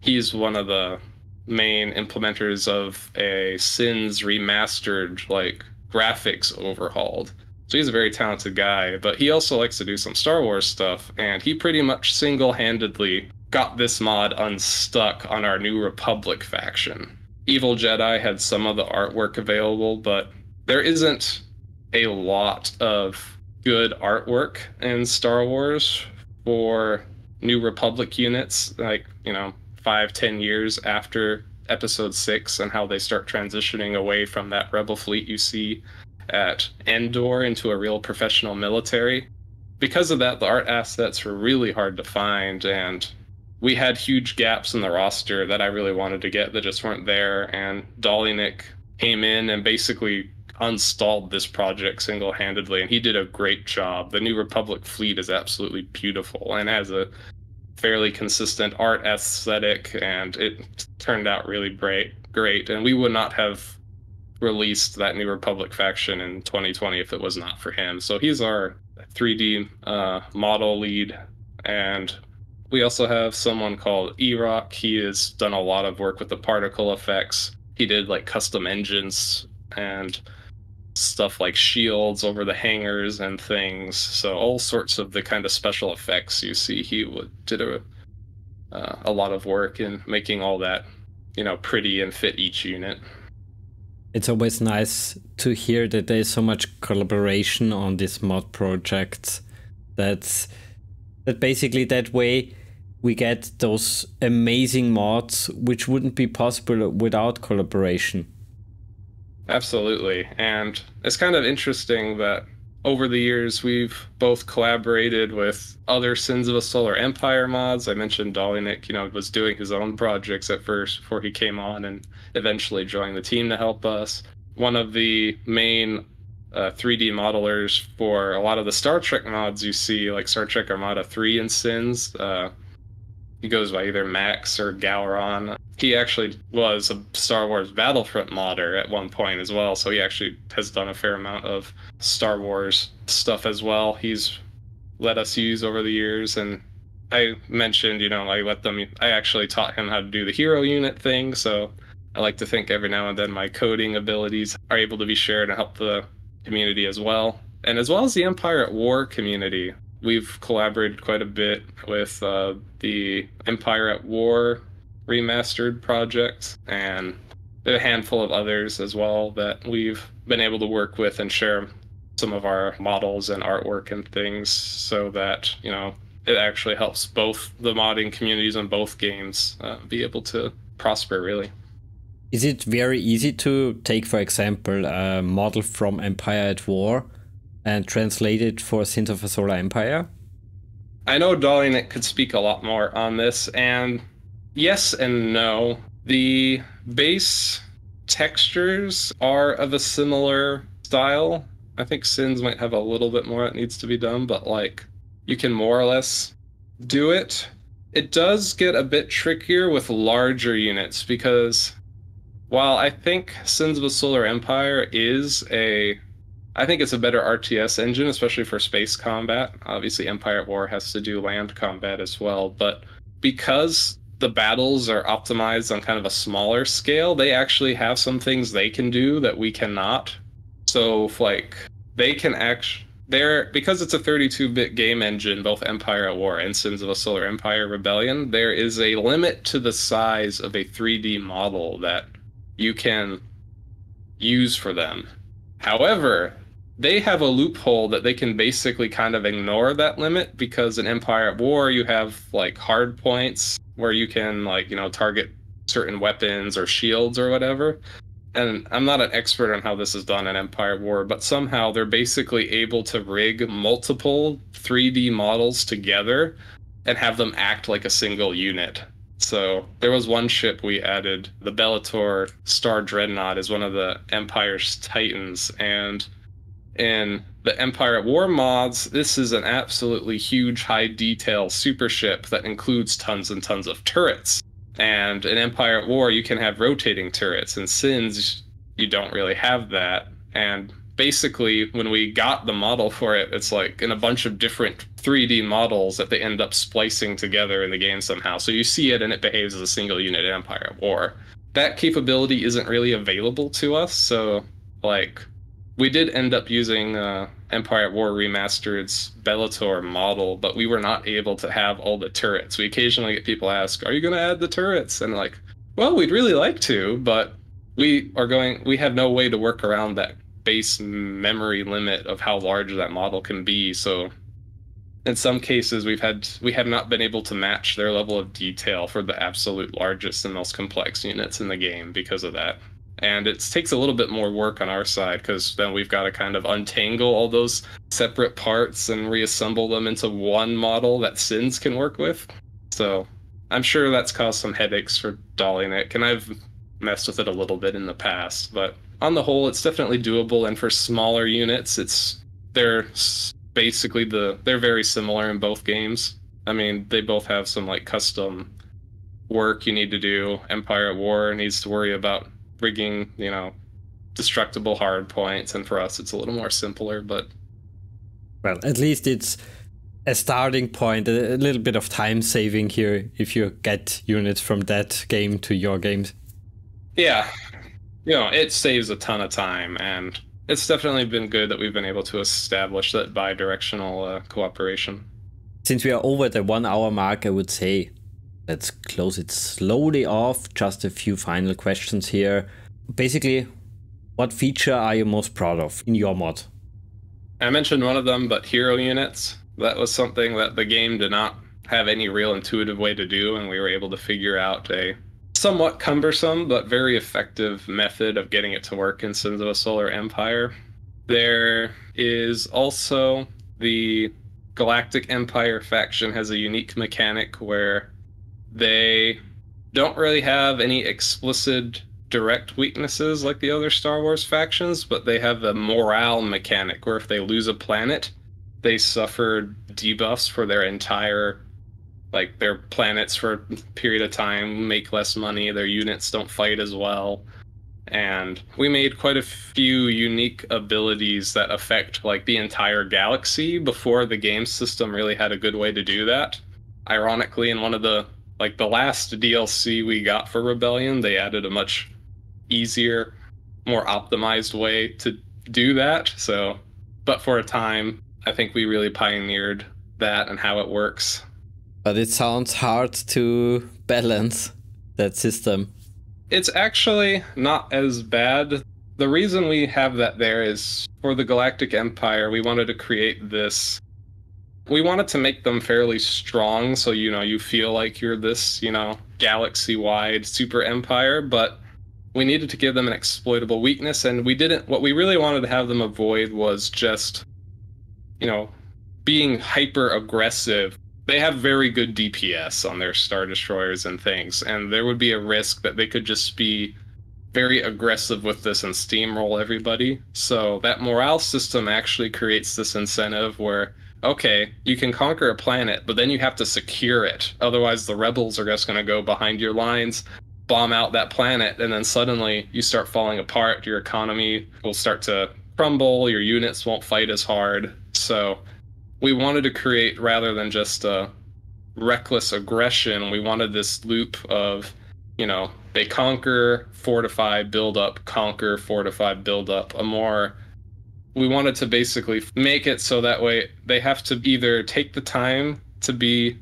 he's one of the main implementers of a Sins remastered, like, graphics overhauled. So he's a very talented guy, but he also likes to do some Star Wars stuff, and he pretty much single-handedly got this mod unstuck on our New Republic faction. Evil Jedi had some of the artwork available, but there isn't a lot of good artwork in Star Wars for New Republic units, like, 5-10 years after Episode 6 and how they start transitioning away from that Rebel fleet you see at Endor into a real professional military. Because of that, the art assets were really hard to find, and we had huge gaps in the roster that I really wanted to get that just weren't there. And Dolly Nick came in and basically unstalled this project single-handedly, and he did a great job. The New Republic fleet is absolutely beautiful and has a fairly consistent art aesthetic, and it turned out really great. And we would not have released that New Republic faction in 2020 if it was not for him. So he's our 3D model lead. And we also have someone called E-Rock. He has done a lot of work with the particle effects. He did like custom engines and stuff like shields over the hangars and things. So all sorts of the kind of special effects you see, he did a a lot of work in making all that, pretty and fit each unit. It's always nice to hear that there's so much collaboration on these mod projects. That basically that way we get those amazing mods which wouldn't be possible without collaboration. Absolutely. And it's kind of interesting that over the years we've both collaborated with other Sins of a Solar Empire mods. I mentioned Dolinik, was doing his own projects at first before he came on and eventually joined the team to help us. One of the main 3D modelers for a lot of the Star Trek mods you see, like Star Trek Armada 3 and Sins. He goes by either Max or Gowron. He actually was a Star Wars Battlefront modder at one point as well, so he actually has done a fair amount of Star Wars stuff as well. He's let us use over the years, and I mentioned, I actually taught him how to do the hero unit thing, so I like to think every now and then my coding abilities are able to be shared and help the community as well. And as well as the Empire at War community. We've collaborated quite a bit with the Empire at War remastered project and a handful of others as well that we've been able to work with and share some of our models and artwork and things so that, it actually helps both the modding communities on both games be able to prosper, really. Is it very easy to take, for example, a model from Empire at War and translate it for Sins of a Solar Empire? I know Dolinik could speak a lot more on this, and yes and no. The base textures are of a similar style. I think Sins might have a little bit more that needs to be done, but you can more or less do it. It does get a bit trickier with larger units because while I think Sins of a Solar Empire I think it's a better RTS engine, especially for space combat. Obviously, Empire at War has to do land combat as well. But because the battles are optimized on kind of a smaller scale, they actually have some things they can do that we cannot. So, they can because it's a 32-bit game engine, both Empire at War and Sins of a Solar Empire Rebellion, there is a limit to the size of a 3D model that you can use for them. However, they have a loophole that they can basically kind of ignore that limit because in Empire at War you have hard points where you can target certain weapons or shields or whatever. And I'm not an expert on how this is done in Empire at War, but somehow they're basically able to rig multiple 3D models together and have them act like a single unit. So there was one ship we added, the Bellator Star Dreadnought is one of the Empire's Titans, and in the Empire at War mods, this is an absolutely huge high detail super ship that includes tons and tons of turrets. And in Empire at War, you can have rotating turrets. In Sins, you don't really have that. And basically, when we got the model for it, it's in a bunch of different 3D models that they end up splicing together in the game somehow. So you see it and it behaves as a single unit in Empire at War. That capability isn't really available to us, so we did end up using Empire at War Remastered's Bellator model, but we were not able to have all the turrets. We occasionally get people ask, are you going to add the turrets? And well, we'd really like to, but we have no way to work around that base memory limit of how large that model can be. So in some cases, we have not been able to match their level of detail for the absolute largest and most complex units in the game because of that. And it takes a little bit more work on our side because then we've got to kind of untangle all those separate parts and reassemble them into one model that Sins can work with. So I'm sure that's caused some headaches for Dolinik, and I've messed with it a little bit in the past. But on the whole, it's definitely doable. And for smaller units, they're very similar in both games. I mean, they both have some custom work you need to do. Empire at War needs to worry about rigging, destructible hard points, and for us it's a little more simpler, but well, at least it's a starting point, a little bit of time saving here if you get units from that game to your games. Yeah, it saves a ton of time, and it's definitely been good that we've been able to establish that bi-directional cooperation. Since we are over the 1 hour mark, I would say Let's close it slowly off. Just a few final questions here. Basically, what feature are you most proud of in your mod? I mentioned one of them, but hero units. That was something that the game did not have any real intuitive way to do, and we were able to figure out a somewhat cumbersome but very effective method of getting it to work in Sins of a Solar Empire. There is also the Galactic Empire faction has a unique mechanic where they don't really have any explicit direct weaknesses like the other Star Wars factions, but they have a morale mechanic where if they lose a planet, they suffer debuffs for their entire, like their planets for a period of time, make less money, their units don't fight as well. And we made quite a few unique abilities that affect like the entire galaxy before the game system really had a good way to do that. Ironically, in one of the last DLC we got for Rebellion, they added a much easier, more optimized way to do that. So, but for a time, I think we really pioneered that and how it works. But it sounds hard to balance that system. It's actually not as bad. The reason we have that there is for the Galactic Empire, we wanted to create this. We wanted to make them fairly strong, so you feel like you're this, galaxy-wide super empire, but we needed to give them an exploitable weakness, and we didn't. What we really wanted to have them avoid was just, being hyper aggressive. They have very good DPS on their Star Destroyers and things, and there would be a risk that they could just be very aggressive with this and steamroll everybody. So that morale system actually creates this incentive where, okay, you can conquer a planet, but then you have to secure it. Otherwise, the rebels are just going to go behind your lines, bomb out that planet, and then suddenly you start falling apart. Your economy will start to crumble. Your units won't fight as hard. So we wanted to create, rather than just a reckless aggression, we wanted this loop of, they conquer, fortify, build up, conquer, fortify, build up. We wanted to basically make it so that way they have to either take the time to be,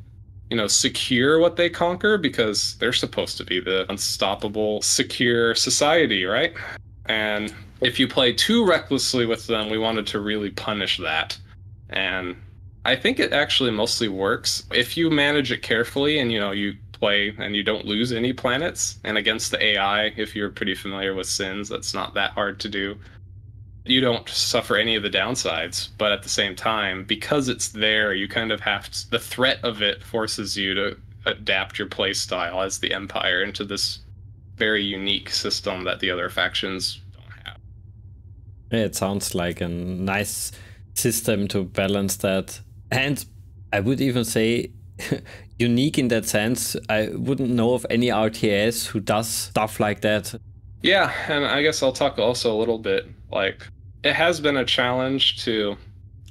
secure what they conquer, because they're supposed to be the unstoppable, secure society, right? And if you play too recklessly with them, we wanted to really punish that. And I think it actually mostly works if you manage it carefully and you play and you don't lose any planets. And against the AI, if you're pretty familiar with Sins, that's not that hard to do. You don't suffer any of the downsides, but at the same time, because it's there, you kind of have to, the threat of it forces you to adapt your play style as the Empire into this very unique system that the other factions don't have. Yeah, it sounds like a nice system to balance that. And I would even say unique in that sense. I wouldn't know of any RTS who does stuff like that. Yeah, and I guess I'll talk also a little bit, it has been a challenge to,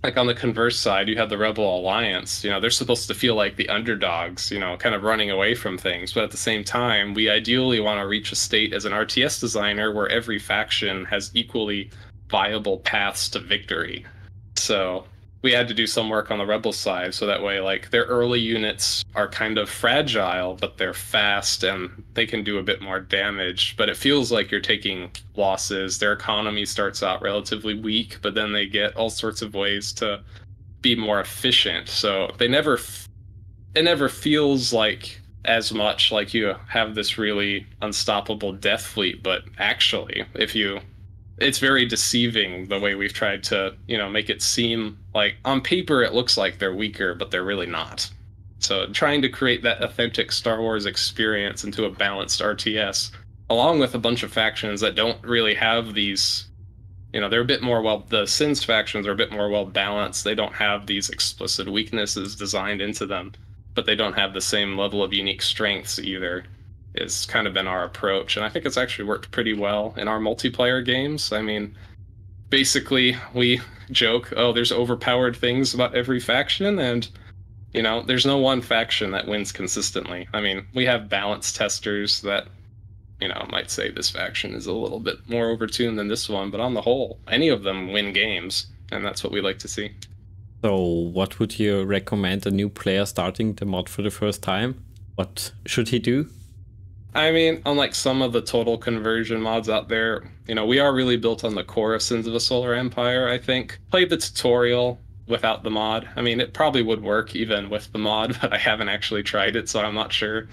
on the converse side, you have the Rebel Alliance, they're supposed to feel like the underdogs, kind of running away from things. But at the same time, we ideally want to reach a state as an RTS designer where every faction has equally viable paths to victory. So we had to do some work on the Rebel side, so that way, their early units are kind of fragile, but they're fast and they can do a bit more damage. But it feels like you're taking losses. Their economy starts out relatively weak, but then they get all sorts of ways to be more efficient. So it never feels like as much like you have this really unstoppable death fleet. But actually, it's very deceiving the way we've tried to, make it seem like on paper it looks like they're weaker, but they're really not. So trying to create that authentic Star Wars experience into a balanced RTS, along with a bunch of factions that don't really have these, they're a bit more the Sins factions are a bit more well balanced. They don't have these explicit weaknesses designed into them, but they don't have the same level of unique strengths either. Is kind of been our approach, and I think it's actually worked pretty well in our multiplayer games. I mean, basically we joke, there's overpowered things about every faction, and there's no one faction that wins consistently. I mean, we have balance testers that might say this faction is a little bit more overtuned than this one, but on the whole, any of them win games, and that's what we like to see. So what would you recommend a new player starting the mod for the first time? What should he do? I mean, unlike some of the total conversion mods out there, we are really built on the core of Sins of a Solar Empire, I think. Play the tutorial without the mod. I mean, it probably would work even with the mod, but I haven't actually tried it, so I'm not sure.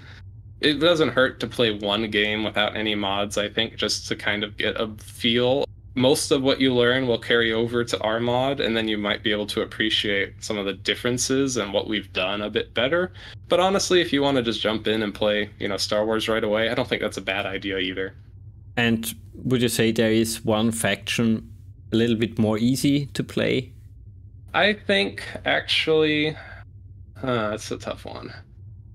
It doesn't hurt to play one game without any mods, I think, just to kind of get a feel. Most of what you learn will carry over to our mod, and then you might be able to appreciate some of the differences and what we've done a bit better. But honestly, if you want to just jump in and play, Star Wars right away, I don't think that's a bad idea either. And would you say there is one faction a little bit more easy to play? I think actually, that's a tough one.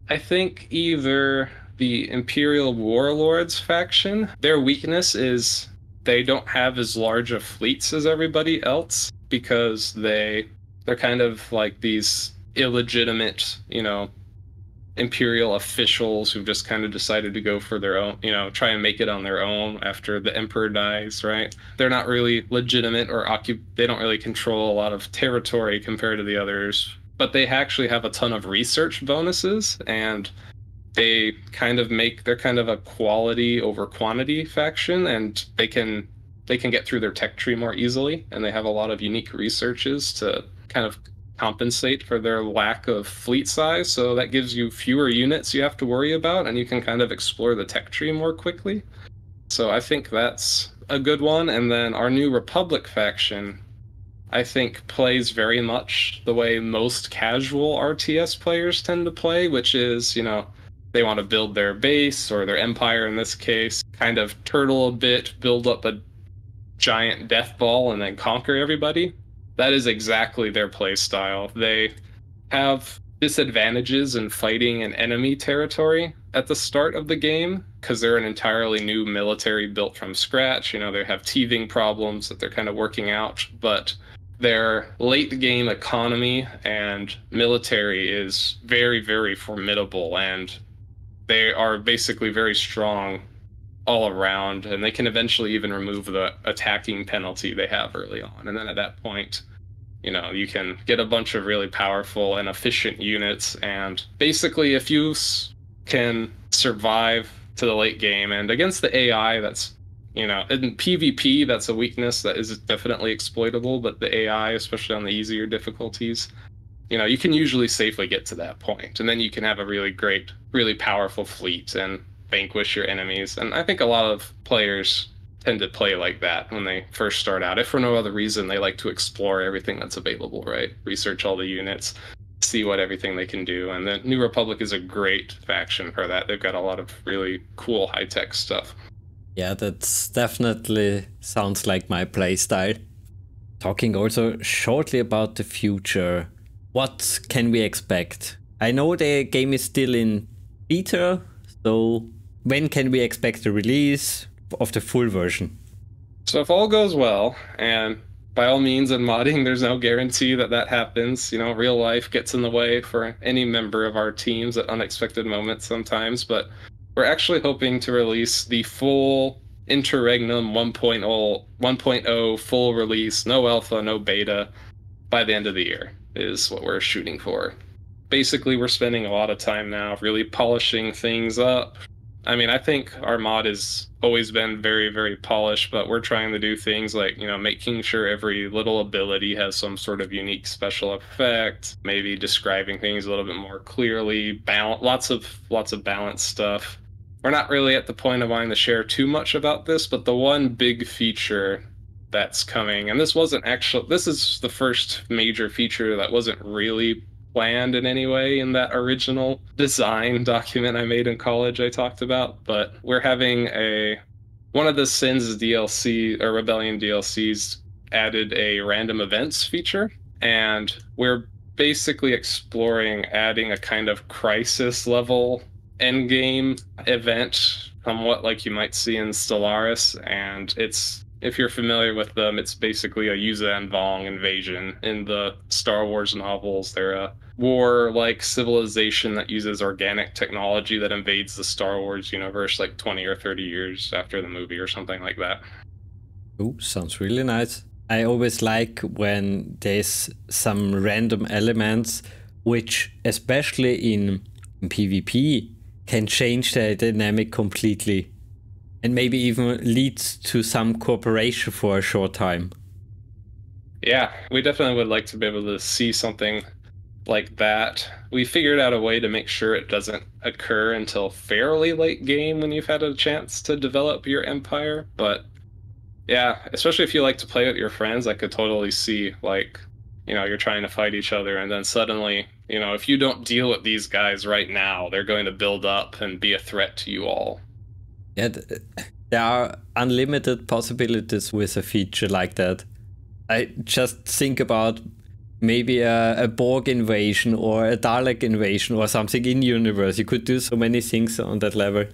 I think either the Imperial Warlords faction, their weakness is they don't have as large of fleets as everybody else because they're kind of like these illegitimate, imperial officials who've just kind of decided to go for their own, try and make it on their own after the emperor dies, right? They're not really legitimate or they don't really control a lot of territory compared to the others, but they actually have a ton of research bonuses, and they're kind of a quality over quantity faction, and they can get through their tech tree more easily, and they have a lot of unique researches to kind of compensate for their lack of fleet size. So that gives you fewer units you have to worry about, and you can kind of explore the tech tree more quickly. So I think that's a good one. And then our New Republic faction, I think, plays very much the way most casual RTS players tend to play, which is, they want to build their base or their empire in this case, kind of turtle a bit, build up a giant death ball, and then conquer everybody. That is exactly their play style. They have disadvantages in fighting an enemy territory at the start of the game because they're an entirely new military built from scratch. They have teething problems that they're kind of working out, but their late game economy and military is very, very formidable, and they are basically very strong all around, and they can eventually even remove the attacking penalty they have early on. And then at that point, you can get a bunch of really powerful and efficient units, and basically if you can survive to the late game, and against the AI, that's, in PvP, that's a weakness that is definitely exploitable, but the AI, especially on the easier difficulties, you can usually safely get to that point, and then you can have a really great, really powerful fleet and vanquish your enemies. And I think a lot of players tend to play like that when they first start out. If for no other reason, they like to explore everything that's available, right? Research all the units, see what everything they can do. And the New Republic is a great faction for that. They've got a lot of really cool high-tech stuff. Yeah, that's definitely sounds like my playstyle. Talking also shortly about the future, what can we expect? I know the game is still in beta, so when can we expect the release of the full version? So if all goes well, and by all means in modding, there's no guarantee that happens. Real life gets in the way for any member of our teams at unexpected moments sometimes, but we're actually hoping to release the full Interregnum 1.0 full release, no alpha, no beta, by the end of the year is what we're shooting for. Basically, we're spending a lot of time now really polishing things up. I mean, I think our mod has always been very, very polished, but we're trying to do things like, making sure every little ability has some sort of unique special effect, maybe describing things a little bit more clearly, lots of balanced stuff. We're not really at the point of wanting to share too much about this, but the one big feature that's coming, and this is the first major feature that wasn't really planned in any way in that original design document I made in college I talked about, but we're having one of the Sins DLC or Rebellion DLCs added a random events feature, and we're basically exploring adding a kind of crisis level endgame event, somewhat like you might see in Stellaris, and if you're familiar with them, it's basically a Yuuzhan Vong invasion. In the Star Wars novels, they're a war-like civilization that uses organic technology that invades the Star Wars universe like 20 or 30 years after the movie or something like that. Oh, sounds really nice. I always like when there's some random elements, which especially in PvP can change the dynamic completely and maybe even leads to some cooperation for a short time. Yeah, we definitely would like to be able to see something like that. We figured out a way to make sure it doesn't occur until fairly late game when you've had a chance to develop your empire. But yeah, especially if you like to play with your friends, I could totally see, like, you're trying to fight each other, and then suddenly, if you don't deal with these guys right now, they're going to build up and be a threat to you all. Yeah, there are unlimited possibilities with a feature like that. I just think about maybe a Borg invasion or a Dalek invasion or something in universe. You could do so many things on that level.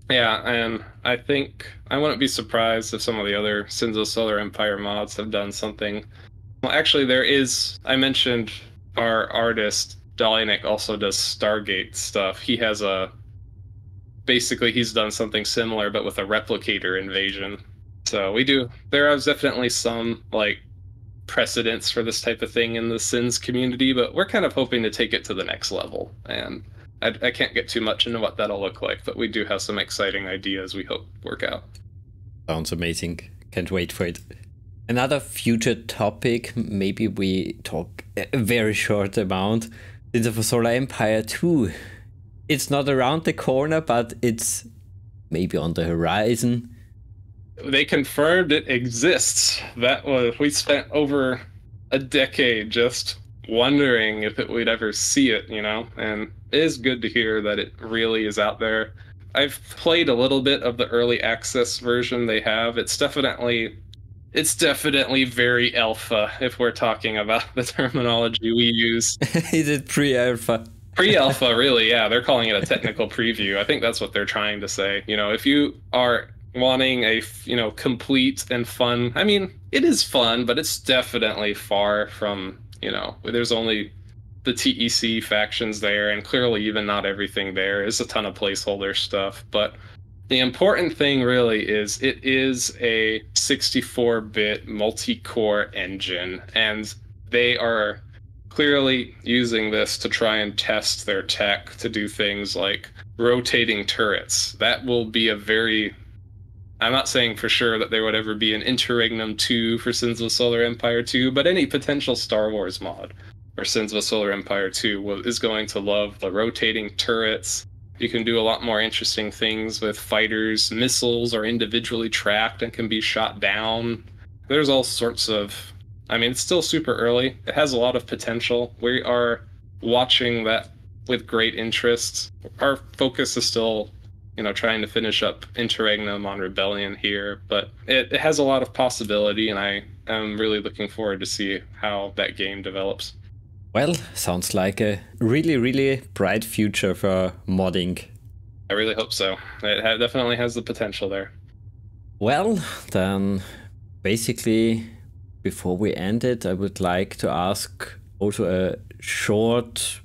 Yeah, and I think I wouldn't be surprised if some of the other Sins of Solar Empire mods have done something. Well, actually, I mentioned our artist, Dalinik, also does Stargate stuff. Basically, he's done something similar, but with a replicator invasion. So there is definitely some, like, precedence for this type of thing in the Sins community, but we're kind of hoping to take it to the next level. And I can't get too much into what that'll look like, but we do have some exciting ideas we hope work out. Sounds amazing. Can't wait for it. Another future topic, maybe we talk a very short amount, Sins of Solar Empire 2. It's not around the corner, but it's maybe on the horizon. They confirmed it exists. We spent over a decade just wondering if we'd ever see it, and it is good to hear that it really is out there. I've played a little bit of the early access version they have. It's definitely very alpha, if we're talking about the terminology we use. Is it pre-alpha? Pre-alpha, really, yeah. They're calling it a technical preview. I think that's what they're trying to say. If you are wanting a, complete and fun, I mean, it is fun, but it's definitely far from, there's only the TEC factions there, and clearly even not everything there is a ton of placeholder stuff. But the important thing really is it is a 64-bit multi-core engine, and they are clearly using this to try and test their tech to do things like rotating turrets. That will be I'm not saying for sure that there would ever be an Interregnum 2 for Sins of Solar Empire 2, but any potential Star Wars mod for Sins of Solar Empire 2 is going to love the rotating turrets. You can do a lot more interesting things with fighters. Missiles are individually tracked and can be shot down. There's all sorts of... I mean, it's still super early. It has a lot of potential. We are watching that with great interest. Our focus is still, trying to finish up Interregnum on Rebellion here, but it has a lot of possibility, and I am really looking forward to see how that game develops. Well, sounds like a really, really bright future for modding. I really hope so. It definitely has the potential there. Well, then basically, before we end it, I would like to ask also a short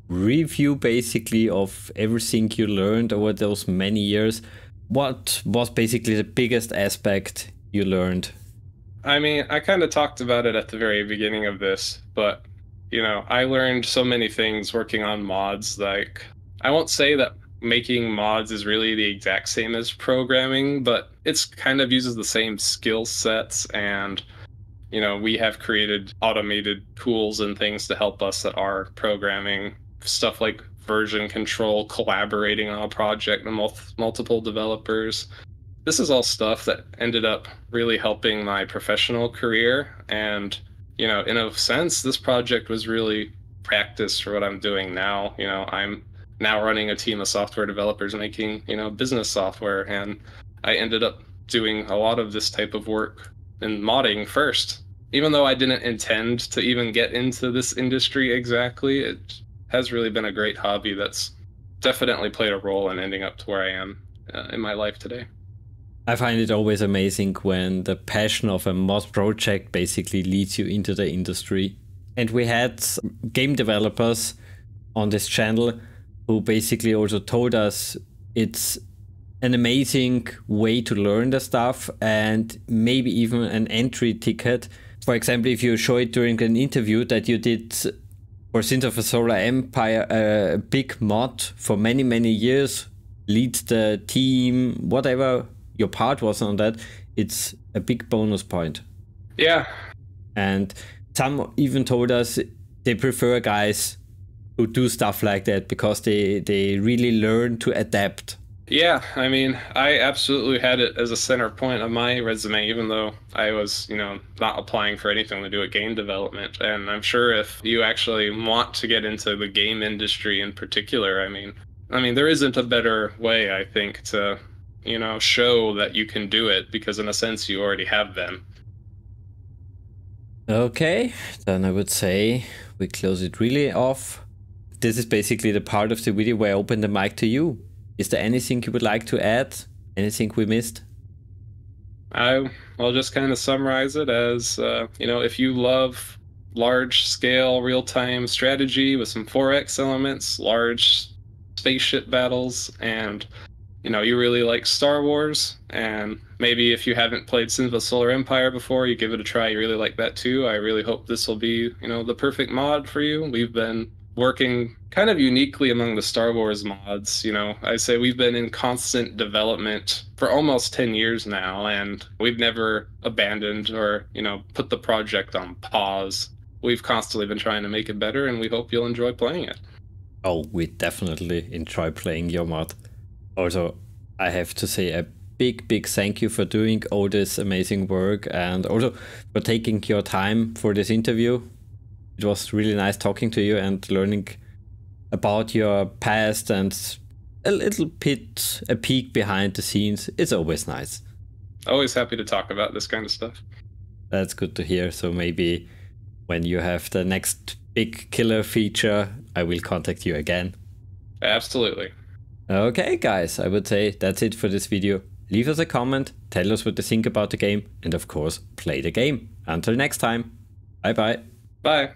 review basically of everything you learned over those many years. What was basically the biggest aspect you learned? I mean, I kind of talked about it at the very beginning of this, but I learned so many things working on mods. Like, I won't say that making mods is really the exact same as programming, but it's kind of uses the same skill sets, and we have created automated tools and things to help us that are programming, stuff like version control, collaborating on a project with multiple developers. This is all stuff that ended up really helping my professional career, and in a sense, this project was really practice for what I'm doing now. I'm now running a team of software developers making, business software, and I ended up doing a lot of this type of work in modding first. Even though I didn't intend to even get into this industry exactly, it has really been a great hobby that's definitely played a role in ending up to where I am in my life today. I find it always amazing when the passion of a mod project basically leads you into the industry. And we had game developers on this channel who basically also told us it's an amazing way to learn the stuff and maybe even an entry ticket. For example, if you show it during an interview that you did for Sins of a Solar Empire, a big mod for many, many years, leads the team, whatever your part was on that, it's a big bonus point. Yeah. And some even told us they prefer guys who do stuff like that because they really learn to adapt. Yeah, I mean, I absolutely had it as a center point of my resume, even though I was, not applying for anything to do with game development. And I'm sure if you actually want to get into the game industry in particular, I mean, there isn't a better way, I think, to, show that you can do it, because in a sense you already have them. Okay, then I would say we close it really off. This is basically the part of the video where I open the mic to you. Is there anything you would like to add? Anything we missed? I'll just kind of summarize it as, if you love large-scale real-time strategy with some 4X elements, large spaceship battles, and, you really like Star Wars, and maybe if you haven't played Sins of a Solar Empire before, you give it a try, you really like that too. I really hope this will be, the perfect mod for you. We've been working kind of uniquely among the Star Wars mods. I say we've been in constant development for almost 10 years now, and we've never abandoned or, put the project on pause. We've constantly been trying to make it better, and we hope you'll enjoy playing it. Oh, we definitely enjoy playing your mod. Also, I have to say a big thank you for doing all this amazing work, and also for taking your time for this interview. It was really nice talking to you and learning about your past and a little bit a peek behind the scenes. It's always nice. Always happy to talk about this kind of stuff. That's good to hear. So maybe when you have the next big killer feature, I will contact you again. Absolutely. Okay, guys, I would say that's it for this video. Leave us a comment, tell us what you think about the game, and of course, play the game. Until next time, bye-bye. Bye.